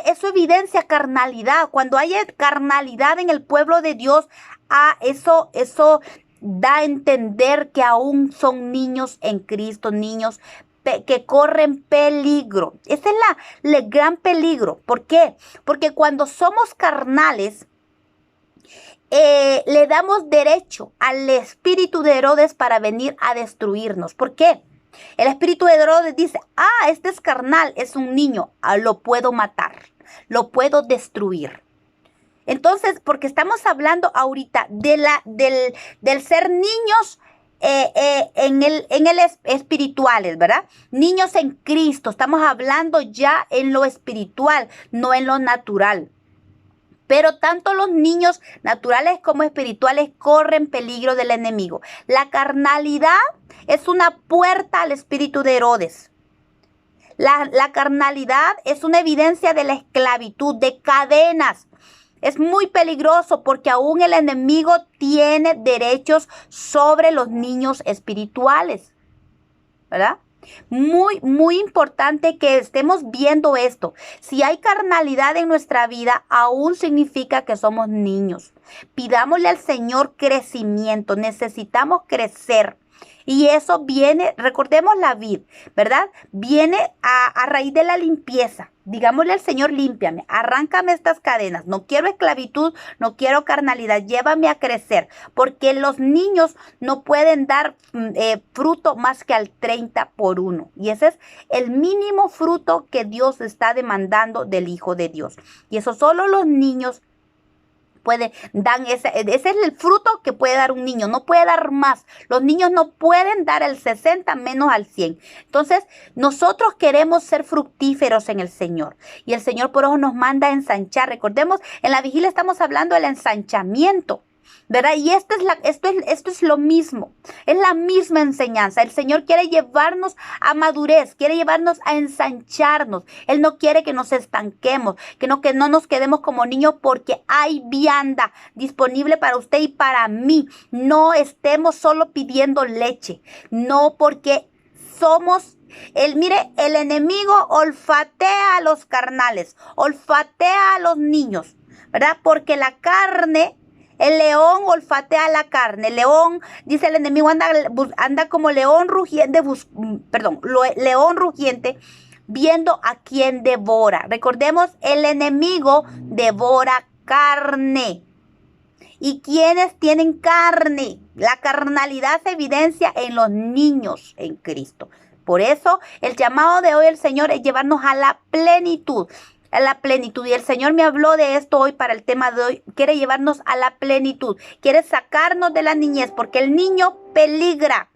eso evidencia carnalidad. Cuando hay carnalidad en el pueblo de Dios, eso da a entender que aún son niños en Cristo, niños que corren peligro. Ese es el gran peligro. ¿Por qué? Porque cuando somos carnales, le damos derecho al espíritu de Herodes para venir a destruirnos. ¿Por qué? El espíritu de Herodes dice, este es carnal, es un niño, lo puedo matar, lo puedo destruir. Entonces, porque estamos hablando ahorita del ser niños en el espirituales, ¿verdad? Niños en Cristo, estamos hablando ya en lo espiritual, no en lo natural. Pero tanto los niños naturales como espirituales corren peligro del enemigo. La carnalidad es una puerta al espíritu de Herodes. La carnalidad es una evidencia de la esclavitud, de cadenas. Es muy peligroso porque aún el enemigo tiene derechos sobre los niños espirituales. ¿verdad? Muy importante que estemos viendo esto. Si hay carnalidad en nuestra vida, aún significa que somos niños. Pidámosle al Señor crecimiento. Necesitamos crecer. Y eso viene, recordemos la vid, ¿verdad? Viene a raíz de la limpieza. Digámosle al Señor, límpiame, arráncame estas cadenas. No quiero esclavitud, no quiero carnalidad. Llévame a crecer. Porque los niños no pueden dar fruto más que al 30 por 1. Y ese es el mínimo fruto que Dios está demandando del Hijo de Dios. Y eso solo los niños dan ese es el fruto que puede dar un niño, no puede dar más. Los niños no pueden dar el 60 menos al 100. Entonces, nosotros queremos ser fructíferos en el Señor. Y el Señor por eso nos manda a ensanchar. Recordemos, en la vigilia estamos hablando del ensanchamiento, ¿verdad? Y esto es lo mismo, es la misma enseñanza. El Señor quiere llevarnos a madurez, quiere llevarnos a ensancharnos. Él no quiere que nos estanquemos, que no nos quedemos como niños, porque hay vianda disponible para usted y para mí. No estemos solo pidiendo leche, no, porque somos... Mire, el enemigo olfatea a los carnales, olfatea a los niños, ¿verdad? Porque la carne... El león olfatea la carne. El león, dice el enemigo, anda como león rugiente, león rugiente, viendo a quien devora. Recordemos, el enemigo devora carne. ¿Y quiénes tienen carne? La carnalidad se evidencia en los niños en Cristo. Por eso, el llamado de hoy del Señor es llevarnos a la plenitud. A la plenitud. Y el Señor me habló de esto hoy para el tema de hoy. Quiere llevarnos a la plenitud. Quiere sacarnos de la niñez, porque el niño peligra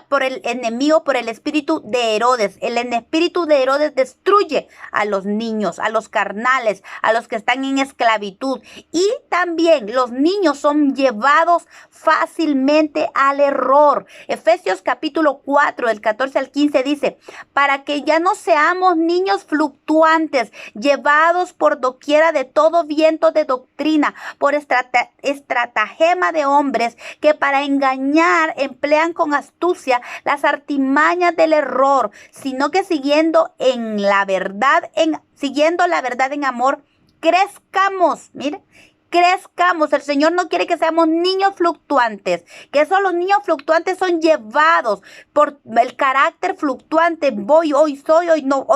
por el enemigo, por el espíritu de Herodes. El espíritu de Herodes destruye a los niños, a los carnales, a los que están en esclavitud. Y también los niños son llevados fácilmente al error. Efesios capítulo 4, del 14 al 15 dice: para que ya no seamos niños fluctuantes, llevados por doquiera de todo viento de doctrina, por estratagema de hombres que para engañar emplean con astucia las artimañas del error, sino que siguiendo la verdad en amor, crezcamos. Mire, crezcamos. El Señor no quiere que seamos niños fluctuantes, que esos los niños fluctuantes son llevados por el carácter fluctuante. Hoy soy, hoy no,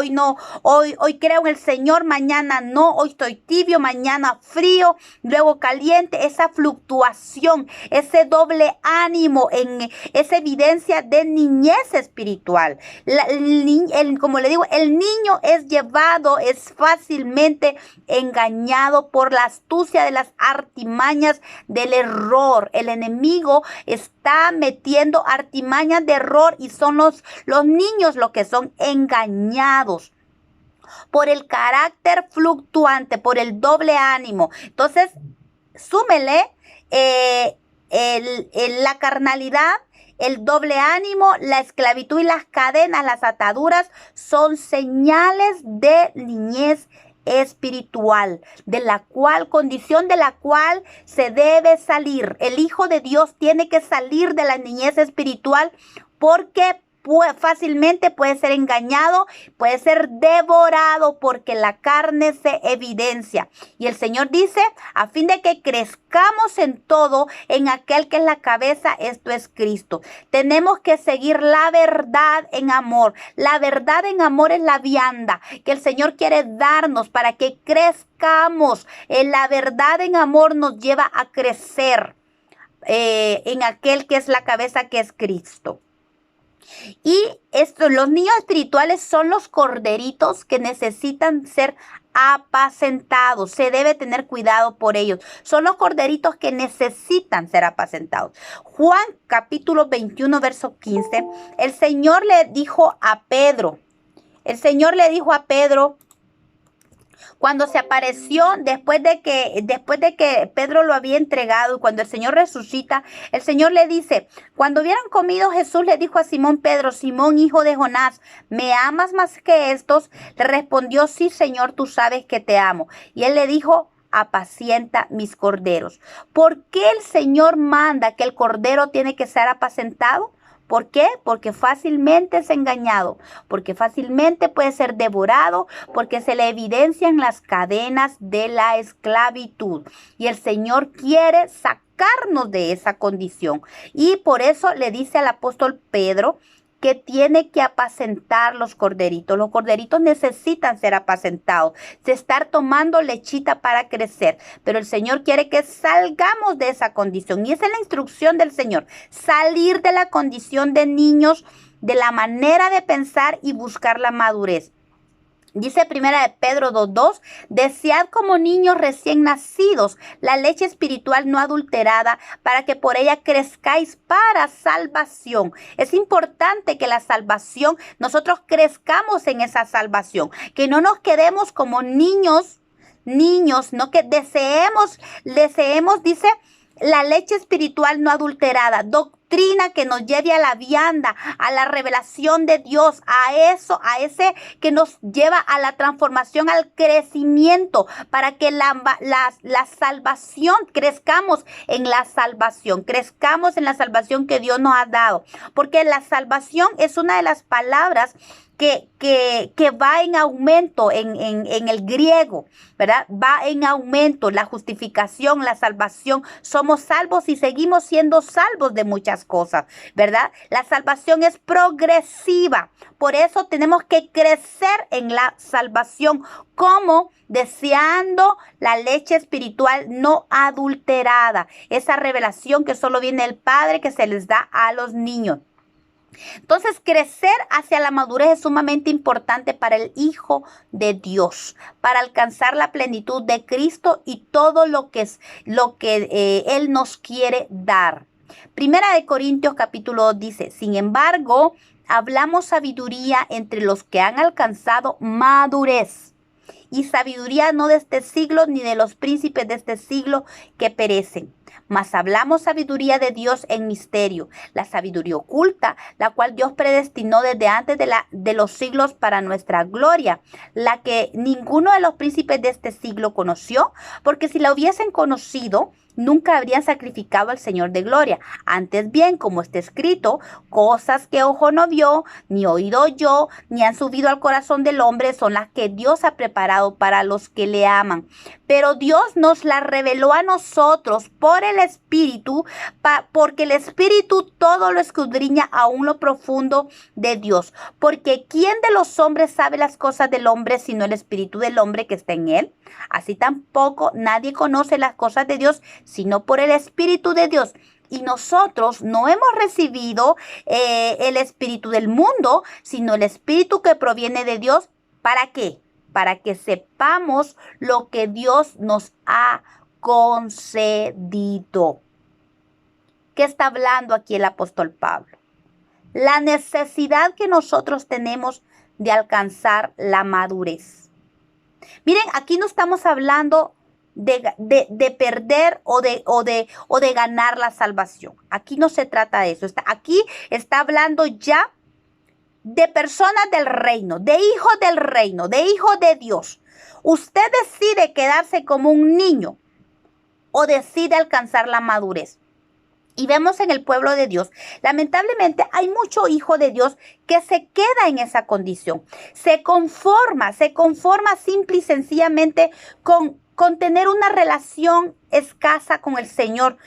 hoy creo en el Señor, mañana no, hoy estoy tibio, mañana frío, luego caliente. Esa fluctuación, ese doble ánimo, esa evidencia de niñez espiritual. Como le digo, el niño es llevado, es fácilmente engañado por la astucia de las artimañas del error. El enemigo está metiendo artimañas de error y son los niños los que son engañados por el carácter fluctuante, por el doble ánimo. Entonces, súmele la carnalidad, el doble ánimo, la esclavitud y las cadenas, las ataduras, son señales de niñez espiritual, condición de la cual se debe salir. El Hijo de Dios tiene que salir de la niñez espiritual, porque fácilmente puede ser engañado, puede ser devorado, porque la carne se evidencia. Y el Señor dice: a fin de que crezcamos en todo en aquel que es la cabeza, esto es Cristo. Tenemos que seguir la verdad en amor. La verdad en amor es la vianda que el Señor quiere darnos para que crezcamos. La verdad en amor nos lleva a crecer en aquel que es la cabeza, que es Cristo. Y los niños espirituales son los corderitos que necesitan ser apacentados. Se debe tener cuidado por ellos. Son los corderitos que necesitan ser apacentados. Juan capítulo 21, verso 15. El Señor le dijo a Pedro, cuando se apareció, después de que Pedro lo había entregado, y cuando el Señor resucita, el Señor le dice: cuando hubieran comido, Jesús le dijo a Simón Pedro: Simón, hijo de Jonás, ¿me amas más que estos? Le respondió: sí, Señor, tú sabes que te amo. Y él le dijo: apacienta mis corderos. ¿Por qué el Señor manda que el cordero tiene que ser apacentado? ¿Por qué? Porque fácilmente es engañado, porque fácilmente puede ser devorado, porque se le evidencian las cadenas de la esclavitud. Y el Señor quiere sacarnos de esa condición. Y por eso le dice al apóstol Pedro que tiene que apacentar los corderitos. Los corderitos necesitan ser apacentados, de estar tomando lechita para crecer. Pero el Señor quiere que salgamos de esa condición. Y esa es la instrucción del Señor. Salir de la condición de niños, de la manera de pensar y buscar la madurez. Dice primera de Pedro 2:2, desead como niños recién nacidos la leche espiritual no adulterada para que por ella crezcáis para salvación. Es importante que la salvación, nosotros crezcamos en esa salvación, que no nos quedemos como niños, no que deseemos, dice, la leche espiritual no adulterada, doctrina que nos lleve a la vianda, a la revelación de Dios, a ese que nos lleva a la transformación, al crecimiento, para que la salvación, crezcamos en la salvación que Dios nos ha dado. Porque la salvación es una de las palabras que va en aumento en el griego, ¿verdad? Va en aumento la justificación, la salvación. Somos salvos y seguimos siendo salvos de muchas cosas, ¿verdad? La salvación es progresiva. Por eso tenemos que crecer en la salvación, como deseando la leche espiritual no adulterada. Esa revelación que solo viene del Padre, que se les da a los niños. Entonces, crecer hacia la madurez es sumamente importante para el Hijo de Dios, para alcanzar la plenitud de Cristo y todo lo que Él nos quiere dar. Primera de Corintios capítulo 2 dice, sin embargo, hablamos sabiduría entre los que han alcanzado madurez. Y sabiduría no de este siglo ni de los príncipes de este siglo que perecen. Mas hablamos sabiduría de Dios en misterio, la sabiduría oculta, la cual Dios predestinó desde antes de los siglos para nuestra gloria, la que ninguno de los príncipes de este siglo conoció, porque si la hubiesen conocido, nunca habrían sacrificado al Señor de gloria. Antes bien, como está escrito, cosas que ojo no vio, ni oído oyó, ni han subido al corazón del hombre, son las que Dios ha preparado para los que le aman. Pero Dios nos las reveló a nosotros por el Espíritu, porque el Espíritu todo lo escudriña aún lo profundo de Dios. Porque ¿quién de los hombres sabe las cosas del hombre sino el Espíritu del hombre que está en él? Así tampoco nadie conoce las cosas de Dios sino por el Espíritu de Dios. Y nosotros no hemos recibido el espíritu del mundo, sino el Espíritu que proviene de Dios. ¿Para qué? Para que sepamos lo que Dios nos ha concedido. ¿Qué está hablando aquí el apóstol Pablo? La necesidad que nosotros tenemos de alcanzar la madurez. Miren, aquí no estamos hablando de perder o de ganar la salvación. Aquí no se trata de eso. Aquí está hablando ya de personas del reino, de hijos del reino, de hijos de Dios. Usted decide quedarse como un niño o decide alcanzar la madurez. Y vemos en el pueblo de Dios, lamentablemente hay mucho hijo de Dios que se queda en esa condición. Se conforma simple y sencillamente con tener una relación escasa con el Señor.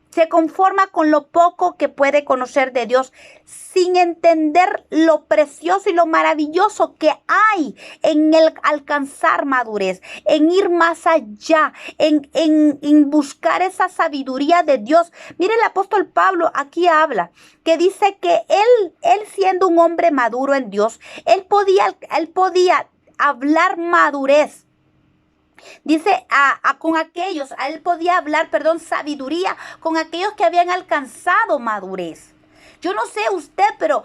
Se conforma con lo poco que puede conocer de Dios, sin entender lo precioso y lo maravilloso que hay en el alcanzar madurez, en ir más allá, en buscar esa sabiduría de Dios. Mire, el apóstol Pablo aquí habla, que dice que él siendo un hombre maduro en Dios, él podía hablar madurez. Dice él podía hablar, sabiduría con aquellos que habían alcanzado madurez. Yo no sé usted, pero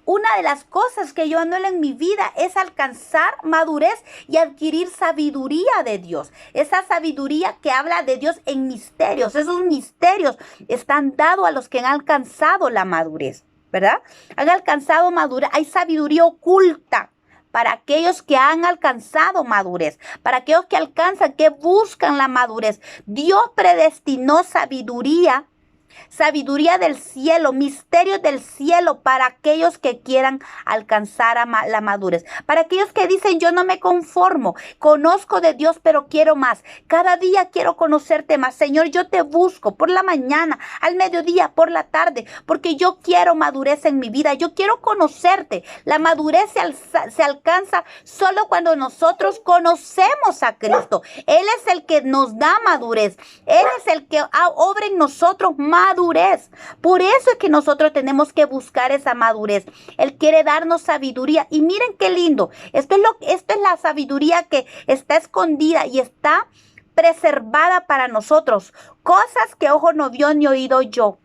una de las cosas que yo anhelo en mi vida es alcanzar madurez y adquirir sabiduría de Dios. Esa sabiduría que habla de Dios en misterios. Esos misterios están dados a los que han alcanzado la madurez, ¿verdad? Han alcanzado madurez. Hay sabiduría oculta para aquellos que han alcanzado madurez, para aquellos que alcanzan, que buscan la madurez. Dios predestinó sabiduría del cielo, misterios del cielo para aquellos que quieran alcanzar la madurez. Para aquellos que dicen, yo no me conformo, conozco de Dios, pero quiero más. Cada día quiero conocerte más. Señor, yo te busco por la mañana, al mediodía, por la tarde, porque yo quiero madurez en mi vida. Yo quiero conocerte. La madurez se alcanza solo cuando nosotros conocemos a Cristo. Él es el que nos da madurez. Él es el que obra en nosotros madurez. Por eso es que nosotros tenemos que buscar esa madurez. Él quiere darnos sabiduría. Y miren qué lindo. Esta es la sabiduría que está escondida y está preservada para nosotros. Cosas que ojo no vio ni oído yo.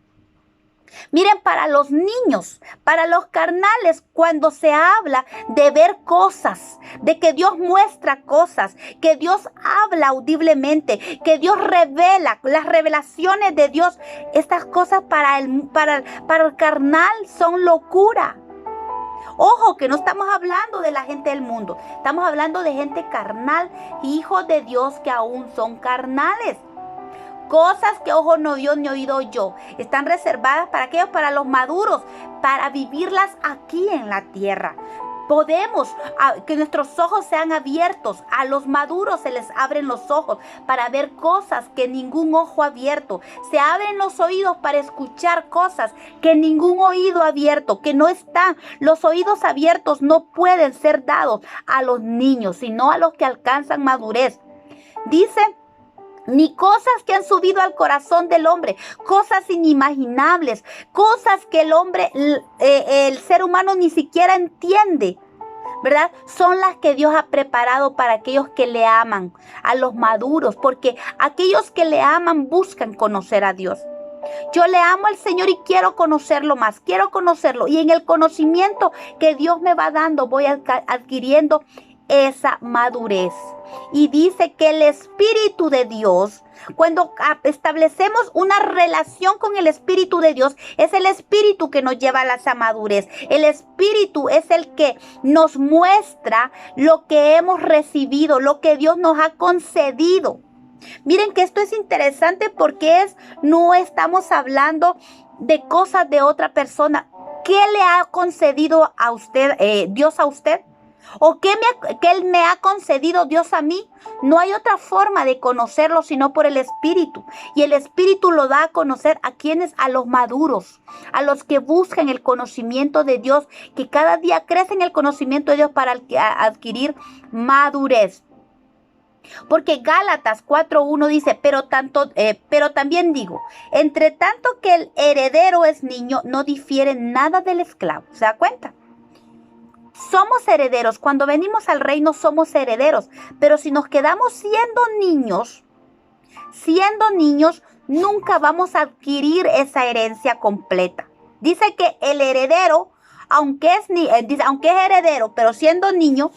Miren, para los niños, para los carnales, cuando se habla de ver cosas, de que Dios muestra cosas, que Dios habla audiblemente, que Dios revela, las revelaciones de Dios, estas cosas para el carnal son locura. Ojo, que no estamos hablando de la gente del mundo, estamos hablando de gente carnal, hijos de Dios que aún son carnales. Cosas que ojo no vio ni oído yo. Están reservadas para aquellos, para los maduros, para vivirlas aquí en la tierra. Podemos que nuestros ojos sean abiertos. A los maduros se les abren los ojos para ver cosas que ningún ojo ha abierto. Se abren los oídos para escuchar cosas que ningún oído ha abierto, que no están. Los oídos abiertos no pueden ser dados a los niños, sino a los que alcanzan madurez. Dice, ni cosas que han subido al corazón del hombre, cosas inimaginables, cosas que el ser humano ni siquiera entiende, ¿verdad? Son las que Dios ha preparado para aquellos que le aman, a los maduros, porque aquellos que le aman buscan conocer a Dios. Yo le amo al Señor y quiero conocerlo más, quiero conocerlo. Y en el conocimiento que Dios me va dando, voy adquiriendo esa madurez. Y dice que el Espíritu de Dios, cuando establecemos una relación con el Espíritu de Dios, es el Espíritu que nos lleva a esa madurez. El Espíritu es el que nos muestra lo que hemos recibido, lo que Dios nos ha concedido. Miren que esto es interesante porque no estamos hablando de cosas de otra persona. ¿Qué le ha concedido a usted, Dios a usted? ¿O qué Él me ha concedido Dios a mí? No hay otra forma de conocerlo sino por el Espíritu. Y el Espíritu lo da a conocer a quienes, a los maduros, a los que buscan el conocimiento de Dios, que cada día crecen el conocimiento de Dios para adquirir madurez. Porque Gálatas 4:1 dice, pero también digo, entre tanto que el heredero es niño, no difiere nada del esclavo. ¿Se da cuenta? Somos herederos. Cuando venimos al reino somos herederos. Pero si nos quedamos siendo niños, nunca vamos a adquirir esa herencia completa. Dice que el heredero, aunque es heredero, pero siendo niño,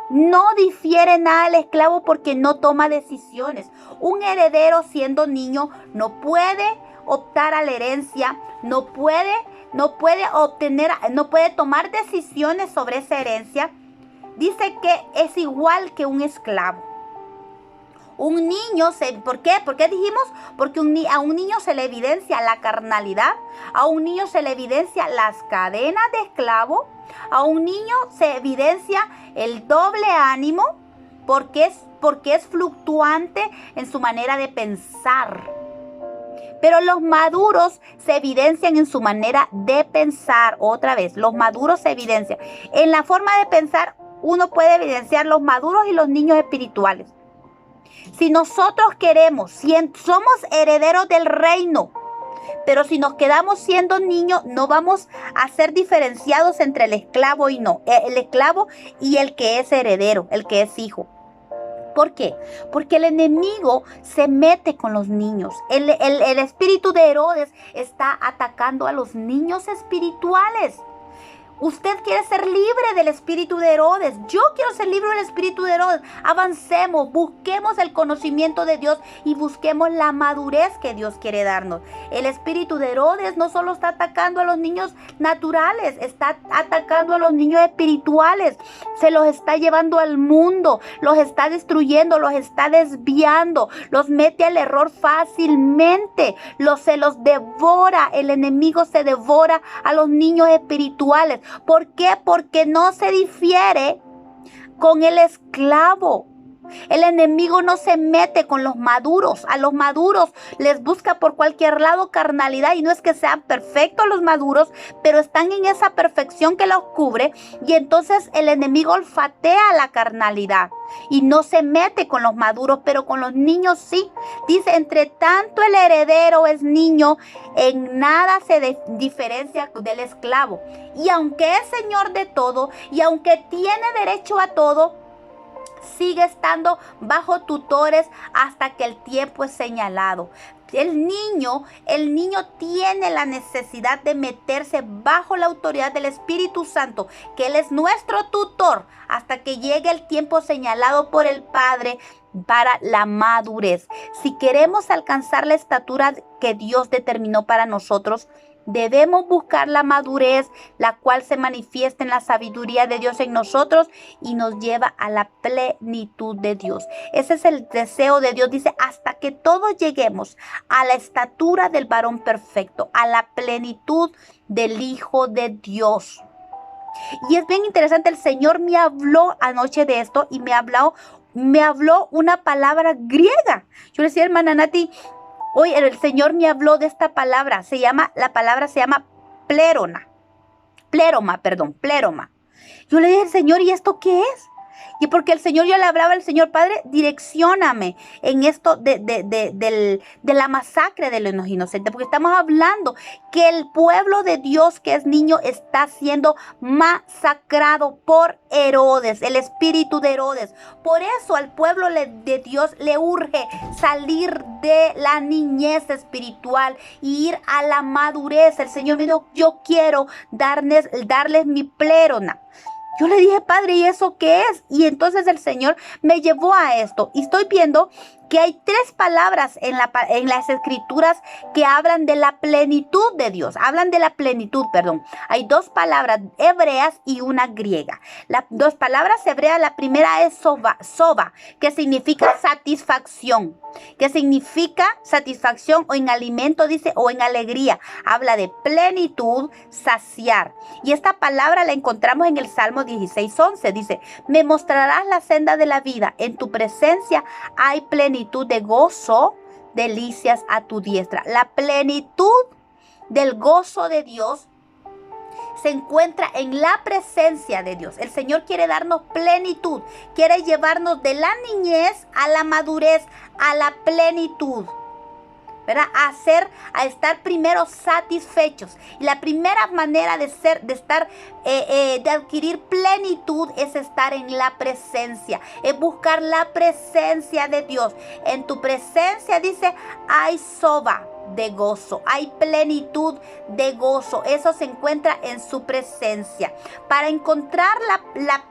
no difiere nada del esclavo porque no toma decisiones. Un heredero siendo niño no puede optar a la herencia, no puede tomar decisiones sobre esa herencia. Dice que es igual que un esclavo. Un niño, ¿por qué? ¿Por qué dijimos? Porque a un niño se le evidencia la carnalidad, a un niño se le evidencia las cadenas de esclavo, a un niño se evidencia el doble ánimo, porque es fluctuante en su manera de pensar. Pero los maduros se evidencian en su manera de pensar. Otra vez, los maduros se evidencian. En la forma de pensar, uno puede evidenciar los maduros y los niños espirituales. Si nosotros somos herederos del reino, pero si nos quedamos siendo niños, no vamos a ser diferenciados entre el esclavo y el que es heredero, el que es hijo. ¿Por qué? Porque el enemigo se mete con los niños. El espíritu de Herodes está atacando a los niños espirituales. Usted quiere ser libre del espíritu de Herodes. Yo quiero ser libre del espíritu de Herodes. Avancemos, busquemos el conocimiento de Dios y busquemos la madurez que Dios quiere darnos. El espíritu de Herodes no solo está atacando a los niños naturales, está atacando a los niños espirituales. Se los está llevando al mundo, los está destruyendo, los está desviando, los mete al error fácilmente, se los devora. El enemigo se devora a los niños espirituales. ¿Por qué? Porque no se difiere con el esclavo. El enemigo no se mete con los maduros. A los maduros les busca por cualquier lado carnalidad, y no es que sean perfectos los maduros, pero están en esa perfección que los cubre, y entonces el enemigo olfatea la carnalidad y no se mete con los maduros, pero con los niños sí. Dice, entre tanto el heredero es niño, en nada se diferencia del esclavo. Y aunque es señor de todo, y aunque tiene derecho a todo, sigue estando bajo tutores hasta que el tiempo es señalado. El niño tiene la necesidad de meterse bajo la autoridad del Espíritu Santo, que Él es nuestro tutor, hasta que llegue el tiempo señalado por el Padre para la madurez. Si queremos alcanzar la estatura que Dios determinó para nosotros, debemos buscar la madurez, la cual se manifiesta en la sabiduría de Dios en nosotros y nos lleva a la plenitud de Dios. Ese es el deseo de Dios. Dice, hasta que todos lleguemos a la estatura del varón perfecto, a la plenitud del Hijo de Dios. Y es bien interesante, el Señor me habló anoche de esto y me habló una palabra griega. Yo le decía, hermana Nati, hoy el Señor me habló de esta palabra. La palabra se llama pleroma. Yo le dije al Señor, ¿y esto qué es? Y porque el Señor, yo le hablaba al Señor, Padre, direccióname en esto de la masacre de los inocentes. Porque estamos hablando que el pueblo de Dios, que es niño, está siendo masacrado por Herodes, el espíritu de Herodes. Por eso al pueblo de Dios le urge salir de la niñez espiritual y ir a la madurez. El Señor me dijo, yo quiero darles mi pleroma. Yo le dije, Padre, ¿y eso qué es? Y entonces el Señor me llevó a esto. Y estoy viendo que hay 3 palabras en las Escrituras que hablan de la plenitud de Dios. Hay 2 palabras hebreas y una griega. Las 2 palabras hebreas, la primera es soba, que significa satisfacción. O en alimento, dice, o en alegría. Habla de plenitud, saciar. Y esta palabra la encontramos en el Salmo 16:11. Dice, me mostrarás la senda de la vida. En tu presencia hay plenitud de gozo, delicias a tu diestra. La plenitud del gozo de Dios se encuentra en la presencia de Dios. El Señor quiere darnos plenitud, quiere llevarnos de la niñez a la madurez, a la plenitud, ¿verdad? A estar primero satisfechos. Y la primera manera de adquirir plenitud es estar en la presencia, es buscar la presencia de Dios. En tu presencia, dice, hay soba de gozo, hay plenitud de gozo. Eso se encuentra en su presencia. Para encontrar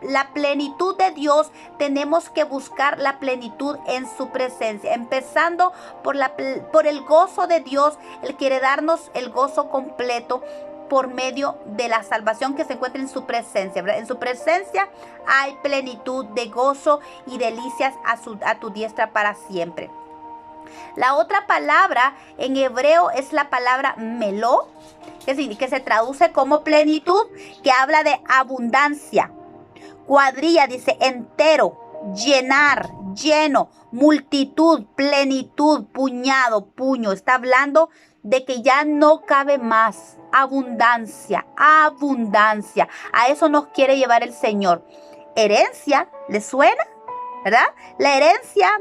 la plenitud de Dios, tenemos que buscar la plenitud en su presencia, empezando por el gozo de Dios. Él quiere darnos el gozo completo por medio de la salvación que se encuentra en su presencia, ¿verdad? En su presencia hay plenitud de gozo y delicias a tu diestra para siempre. La otra palabra en hebreo es la palabra meló, que se traduce como plenitud, que habla de abundancia. Cuadrilla, dice entero, llenar, lleno, multitud, plenitud, puñado, puño. Está hablando de que ya no cabe más. Abundancia. A eso nos quiere llevar el Señor. Herencia, ¿le suena? ¿Verdad? La herencia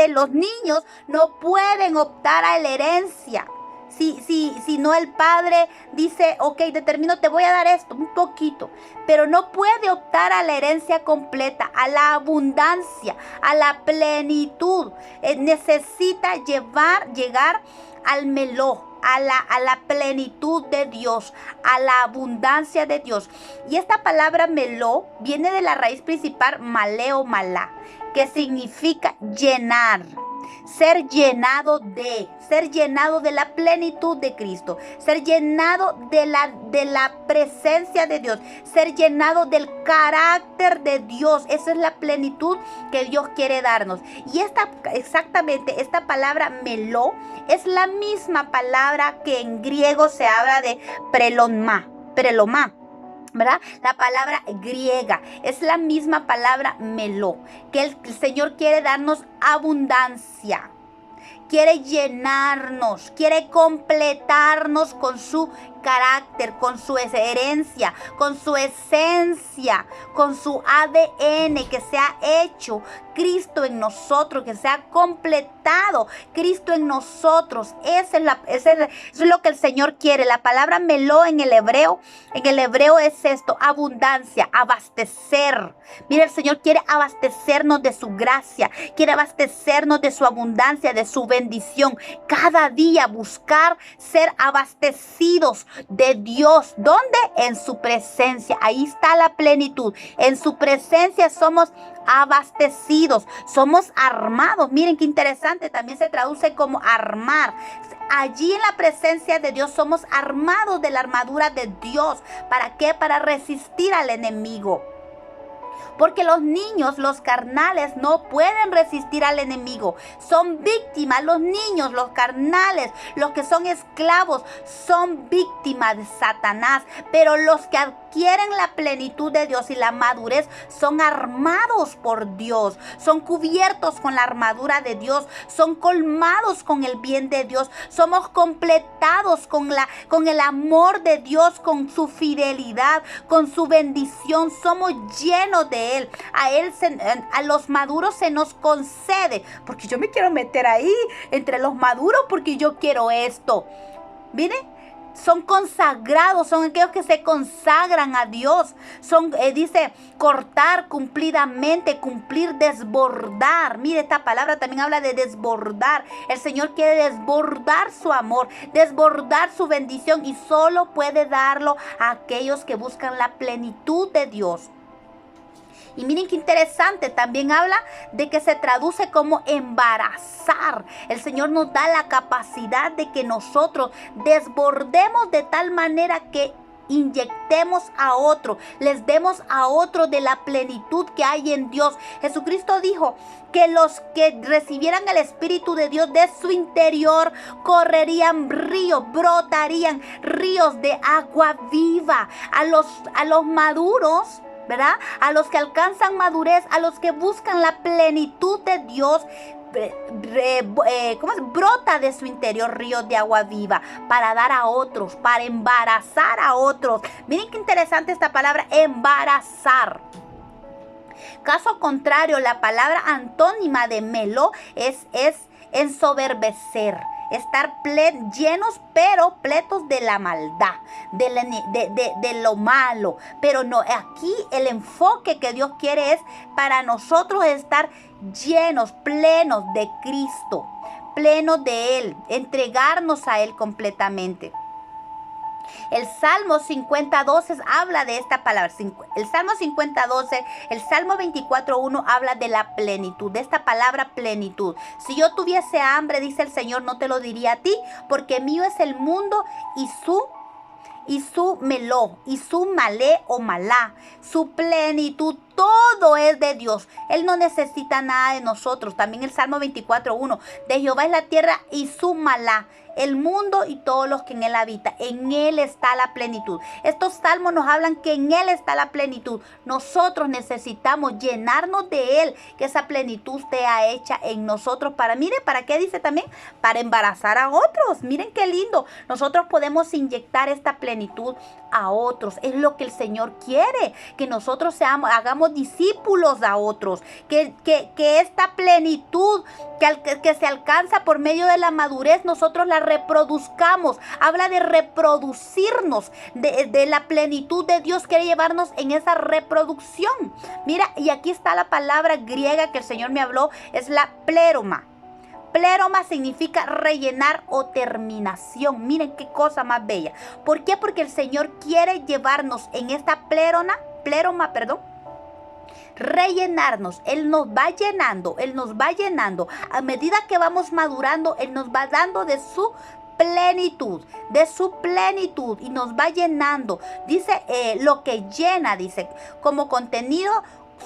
los niños no pueden optar a la herencia. Si no, el padre dice, ok, determino, te voy a dar esto, un poquito, pero no puede optar a la herencia completa, a la abundancia, a la plenitud. Necesita llegar al meló. a la plenitud de Dios, a la abundancia de Dios. Y esta palabra meló viene de la raíz principal malé o malá, que significa llenar. Ser llenado de la plenitud de Cristo, ser llenado de la presencia de Dios, ser llenado del carácter de Dios. Esa es la plenitud que Dios quiere darnos. Y exactamente esta palabra meló es la misma palabra que en griego se habla de prelomá, ¿verdad? La palabra griega es la misma palabra meló, que el Señor quiere darnos abundancia, quiere llenarnos, quiere completarnos con su carácter, con su herencia, con su esencia, con su ADN, que se ha hecho Cristo en nosotros, que se ha completado Cristo en nosotros. Eso es lo que el Señor quiere. La palabra meló en el hebreo es esto: abundancia, abastecer. Mira, el Señor quiere abastecernos de su gracia, quiere abastecernos de su abundancia, de su bendición. Cada día buscar ser abastecidos de Dios. ¿Dónde? En su presencia. Ahí está la plenitud. En su presencia somos abastecidos, somos armados. Miren qué interesante, también se traduce como armar. Allí en la presencia de Dios somos armados de la armadura de Dios. ¿Para qué? Para resistir al enemigo. Porque los niños, los carnales, no pueden resistir al enemigo. Son víctimas. Los niños, los carnales, los que son esclavos, son víctimas de Satanás. Pero los que adquieren la plenitud de Dios y la madurez son armados por Dios. Son cubiertos con la armadura de Dios. Son colmados con el bien de Dios. Somos completados con el amor de Dios, con su fidelidad, con su bendición. Somos llenos de Él. A los maduros se nos concede, porque yo me quiero meter ahí entre los maduros porque yo quiero esto. Miren, son consagrados, son aquellos que se consagran a Dios. Dice cortar cumplidamente, cumplir, desbordar. Mire, esta palabra también habla de desbordar. El Señor quiere desbordar su amor, desbordar su bendición, y solo puede darlo a aquellos que buscan la plenitud de Dios. Y miren qué interesante, también habla de que se traduce como embarazar. El Señor nos da la capacidad de que nosotros desbordemos de tal manera que inyectemos a otro, les demos a otro de la plenitud que hay en Dios. Jesucristo dijo que los que recibieran el Espíritu de Dios, de su interior correrían ríos, brotarían ríos de agua viva. A los maduros, ¿verdad? A los que alcanzan madurez, a los que buscan la plenitud de Dios, brota de su interior ríos de agua viva para dar a otros, para embarazar a otros. Miren qué interesante esta palabra, embarazar. Caso contrario, la palabra antónima de meló es ensoberbecer. Estar llenos, pero pletos de la maldad, de lo malo. Pero no, aquí el enfoque que Dios quiere es para nosotros estar llenos, plenos de Cristo, plenos de Él, entregarnos a Él completamente. El Salmo 50:12 habla de esta palabra. El Salmo 50:12, el Salmo 24:1 habla de la plenitud, de esta palabra plenitud. Si yo tuviese hambre, dice el Señor, no te lo diría a ti, porque mío es el mundo y su meló, y su malé o malá, su plenitud, todo es de Dios. Él no necesita nada de nosotros. También el Salmo 24:1, de Jehová es la tierra y su malá, el mundo y todos los que en él habitan. En él está la plenitud. Estos salmos nos hablan que en él está la plenitud. Nosotros necesitamos llenarnos de él, que esa plenitud esté hecha en nosotros. ¿Para qué dice también? Para embarazar a otros. Miren qué lindo. Nosotros podemos inyectar esta plenitud a otros. Es lo que el Señor quiere, que nosotros hagamos discípulos a otros, que esta plenitud que se alcanza por medio de la madurez, nosotros la reproduzcamos. Habla de reproducirnos, de la plenitud de Dios. Quiere llevarnos en esa reproducción. Mira, y aquí está la palabra griega que el Señor me habló, es la pleroma. Pleroma significa rellenar o terminación. Miren qué cosa más bella. ¿Por qué? Porque el Señor quiere llevarnos en esta pleroma, rellenarnos. Él nos va llenando, Él nos va llenando. A medida que vamos madurando, Él nos va dando de su plenitud y nos va llenando. Dice lo que llena, dice, como contenido,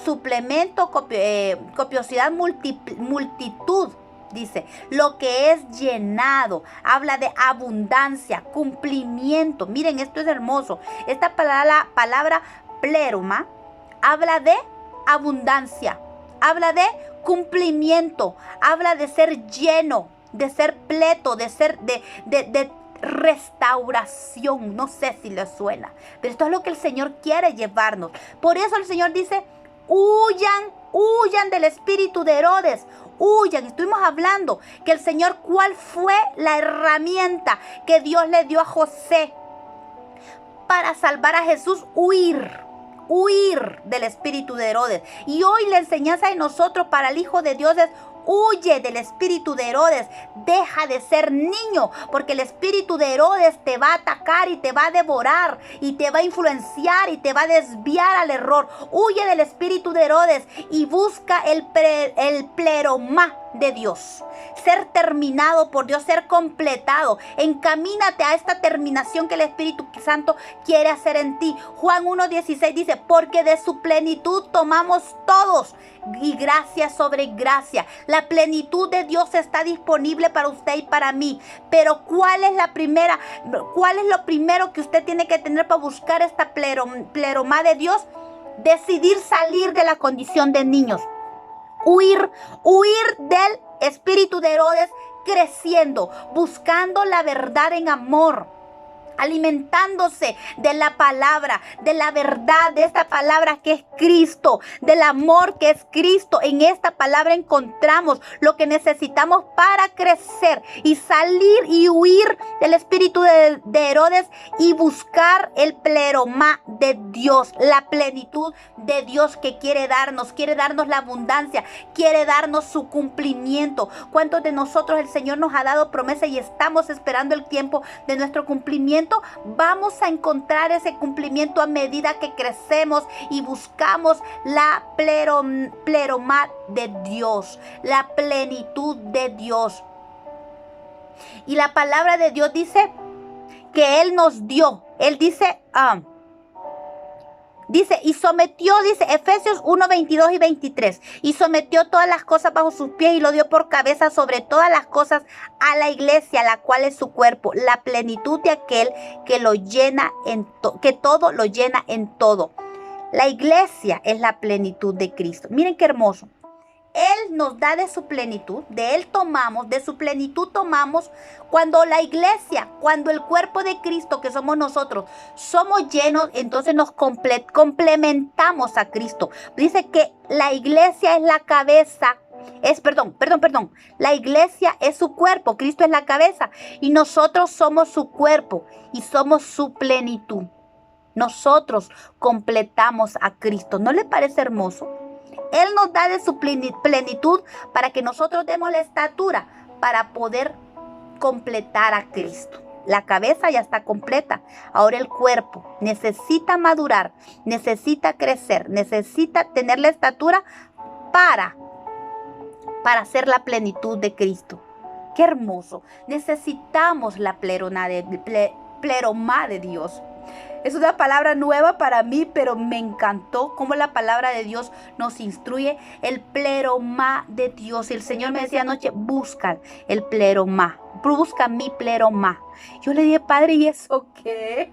suplemento, copiosidad, multitud. Dice, lo que es llenado, habla de abundancia, cumplimiento. Miren, esto es hermoso. Esta palabra pleroma habla de abundancia, habla de cumplimiento, habla de ser lleno, de ser pleto, de ser de restauración. No sé si les suena, pero esto es lo que el Señor quiere llevarnos. Por eso el Señor dice, huyan del espíritu de Herodes. Huyan. Estuvimos hablando que el Señor, ¿cuál fue la herramienta que Dios le dio a José para salvar a Jesús? Huir del espíritu de Herodes. Y hoy la enseñanza de nosotros para el Hijo de Dios es: huye del espíritu de Herodes. Deja de ser niño, porque el espíritu de Herodes te va a atacar y te va a devorar y te va a influenciar y te va a desviar al error. Huye del espíritu de Herodes y busca el pleroma de Dios. Ser terminado por Dios, ser completado. Encamínate a esta terminación que el Espíritu Santo quiere hacer en ti. Juan 1:16 dice, porque de su plenitud tomamos todos, y gracia sobre gracia. La plenitud de Dios está disponible para usted y para mí. Pero ¿cuál es lo primero que usted tiene que tener para buscar esta pleroma de Dios? Decidir salir de la condición de niños. Huir del espíritu de Herodes, creciendo, buscando la verdad en amor, alimentándose de la palabra, de la verdad, de esta palabra que es Cristo, del amor que es Cristo. En esta palabra encontramos lo que necesitamos para crecer y salir y huir del espíritu de Herodes y buscar el pleroma de Dios, la plenitud de Dios que quiere darnos la abundancia, quiere darnos su cumplimiento. ¿Cuántos de nosotros el Señor nos ha dado promesa y estamos esperando el tiempo de nuestro cumplimiento? Vamos a encontrar ese cumplimiento a medida que crecemos y buscamos la pleroma de Dios, la plenitud de Dios. Y la palabra de Dios dice que Él nos dio. Él dice, y sometió, dice Efesios 1, 22 y 23, y sometió todas las cosas bajo sus pies y lo dio por cabeza sobre todas las cosas a la iglesia, la cual es su cuerpo, la plenitud de aquel que lo llena que todo lo llena en todo. La iglesia es la plenitud de Cristo. Miren qué hermoso. Él nos da de su plenitud, de su plenitud tomamos cuando la iglesia, cuando el cuerpo de Cristo que somos nosotros, somos llenos, entonces nos complementamos a Cristo. Dice que la iglesia es la cabeza, la iglesia es su cuerpo, Cristo es la cabeza y nosotros somos su cuerpo y somos su plenitud. Nosotros completamos a Cristo. ¿No le parece hermoso? Él nos da de su plenitud para que nosotros demos la estatura para poder completar a Cristo. La cabeza ya está completa. Ahora el cuerpo necesita madurar, necesita crecer, necesita tener la estatura para ser la plenitud de Cristo. ¡Qué hermoso! Necesitamos la pleroma de Dios. Es una palabra nueva para mí, pero me encantó cómo la palabra de Dios nos instruye. El pleroma de Dios. Y el Señor me decía anoche, busca el pleroma. Busca mi pleroma. Yo le dije, Padre, ¿y eso qué es?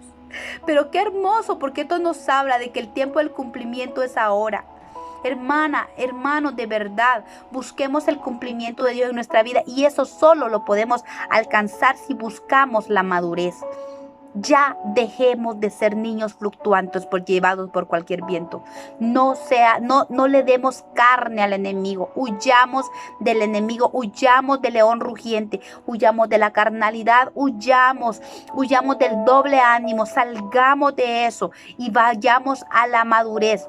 Pero qué hermoso, porque esto nos habla de que el tiempo del cumplimiento es ahora. Hermana, hermano, de verdad, busquemos el cumplimiento de Dios en nuestra vida. Y eso solo lo podemos alcanzar si buscamos la madurez. Ya dejemos de ser niños fluctuantes llevados por cualquier viento. No le demos carne al enemigo. Huyamos del enemigo, huyamos del león rugiente, huyamos de la carnalidad, huyamos del doble ánimo, salgamos de eso y vayamos a la madurez.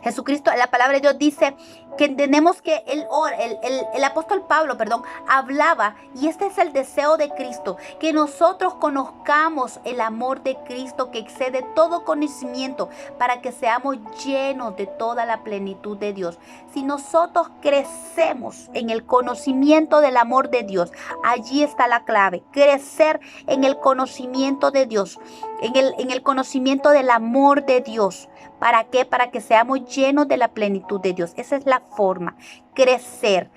Jesucristo, la palabra de Dios dice que tenemos que el apóstol Pablo, hablaba, y este es el deseo de Cristo, que nosotros conozcamos el amor de Cristo que excede todo conocimiento, para que seamos llenos de toda la plenitud de Dios. Si nosotros crecemos en el conocimiento del amor de Dios, allí está la clave, crecer en el conocimiento de Dios, en el conocimiento del amor de Dios. ¿Para qué? Para que seamos llenos de la plenitud de Dios. Esa es la forma. Crecer,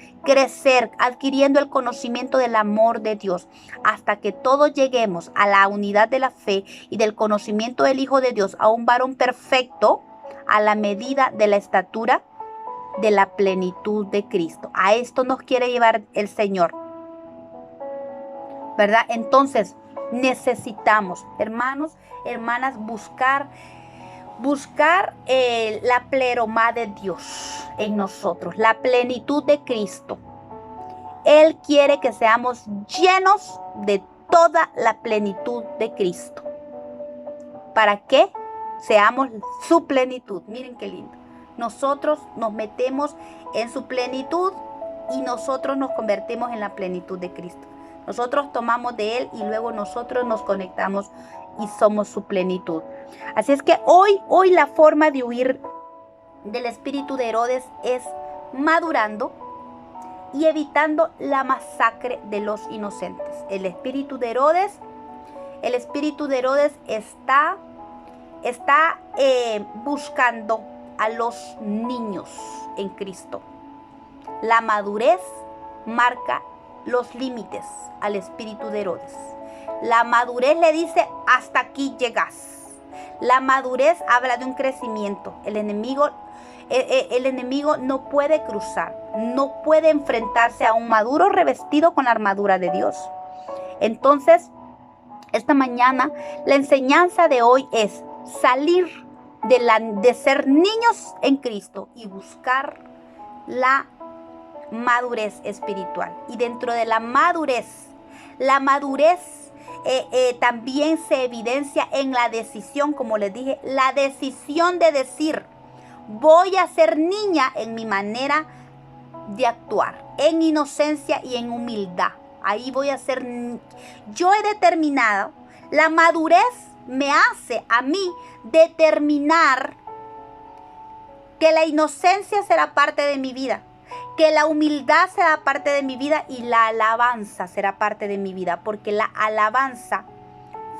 adquiriendo el conocimiento del amor de Dios, hasta que todos lleguemos a la unidad de la fe y del conocimiento del Hijo de Dios, a un varón perfecto, a la medida de la estatura de la plenitud de Cristo. A esto nos quiere llevar el Señor, ¿verdad? Entonces, necesitamos, hermanos, hermanas, buscar la pleroma de Dios en nosotros, la plenitud de Cristo. Él quiere que seamos llenos de toda la plenitud de Cristo. ¿Para qué? Seamos su plenitud. Miren qué lindo. Nosotros nos metemos en su plenitud y nosotros nos convertimos en la plenitud de Cristo. Nosotros tomamos de Él y luego nosotros nos conectamos y somos su plenitud. Así es que hoy la forma de huir del espíritu de Herodes es madurando y evitando la masacre de los inocentes. El espíritu de Herodes está buscando a los niños en Cristo. La madurez marca los límites al espíritu de Herodes. La madurez le dice, hasta aquí llegas. La madurez habla de un crecimiento. El enemigo no puede cruzar, no puede enfrentarse a un maduro revestido con la armadura de Dios. Entonces, esta mañana, la enseñanza de hoy es salir de ser niños en Cristo y buscar la madurez espiritual. Y dentro de la madurez también se evidencia en la decisión, como les dije, la decisión de decir, voy a ser niña en mi manera de actuar, en inocencia y en humildad. Ahí voy a ser, yo he determinado, la madurez me hace a mí determinar que la inocencia será parte de mi vida, que la humildad será parte de mi vida y la alabanza será parte de mi vida, porque la alabanza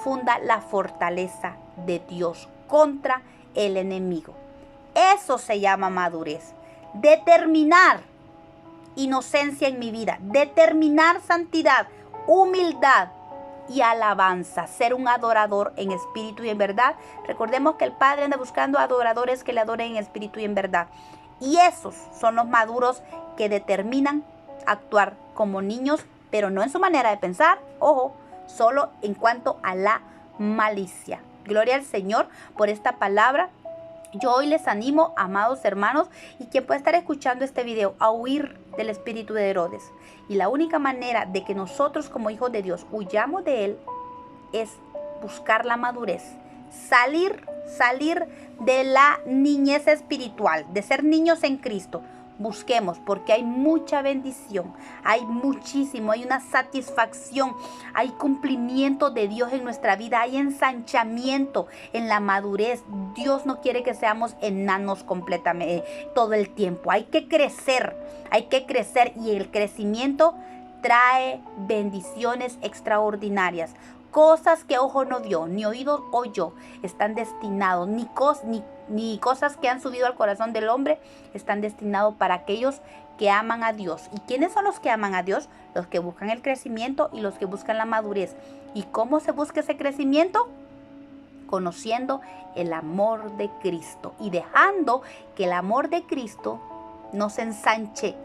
funda la fortaleza de Dios contra el enemigo. Eso se llama madurez. Determinar inocencia en mi vida, determinar santidad, humildad y alabanza, ser un adorador en espíritu y en verdad. Recordemos que el Padre anda buscando adoradores que le adoren en espíritu y en verdad. Y esos son los maduros que determinan actuar como niños, pero no en su manera de pensar, ojo, solo en cuanto a la malicia. Gloria al Señor por esta palabra. Yo hoy les animo, amados hermanos, y quien pueda estar escuchando este video, a huir del espíritu de Herodes. Y la única manera de que nosotros como hijos de Dios huyamos de él es buscar la madurez. Salir de la niñez espiritual, de ser niños en Cristo. Busquemos, porque hay mucha bendición, hay muchísimo, hay una satisfacción, hay cumplimiento de Dios en nuestra vida, hay ensanchamiento en la madurez. Dios no quiere que seamos enanos completamente todo el tiempo. Hay que crecer y el crecimiento trae bendiciones extraordinarias. Cosas que ojo no vio, ni oído oyó, están destinados, ni cosas que han subido al corazón del hombre, están destinados para aquellos que aman a Dios. ¿Y quiénes son los que aman a Dios? Los que buscan el crecimiento y los que buscan la madurez. ¿Y cómo se busca ese crecimiento? Conociendo el amor de Cristo y dejando que el amor de Cristo nos ensanche,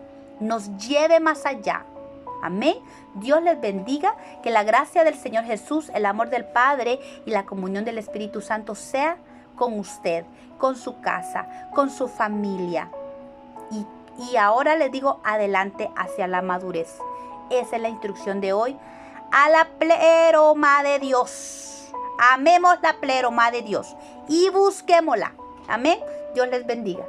nos lleve más allá. Amén. Dios les bendiga. Que la gracia del Señor Jesús, el amor del Padre y la comunión del Espíritu Santo sea con usted, con su casa, con su familia. Y ahora les digo, adelante hacia la madurez. Esa es la instrucción de hoy. A la pleroma de Dios. Amemos la pleroma de Dios y busquémosla. Amén. Dios les bendiga.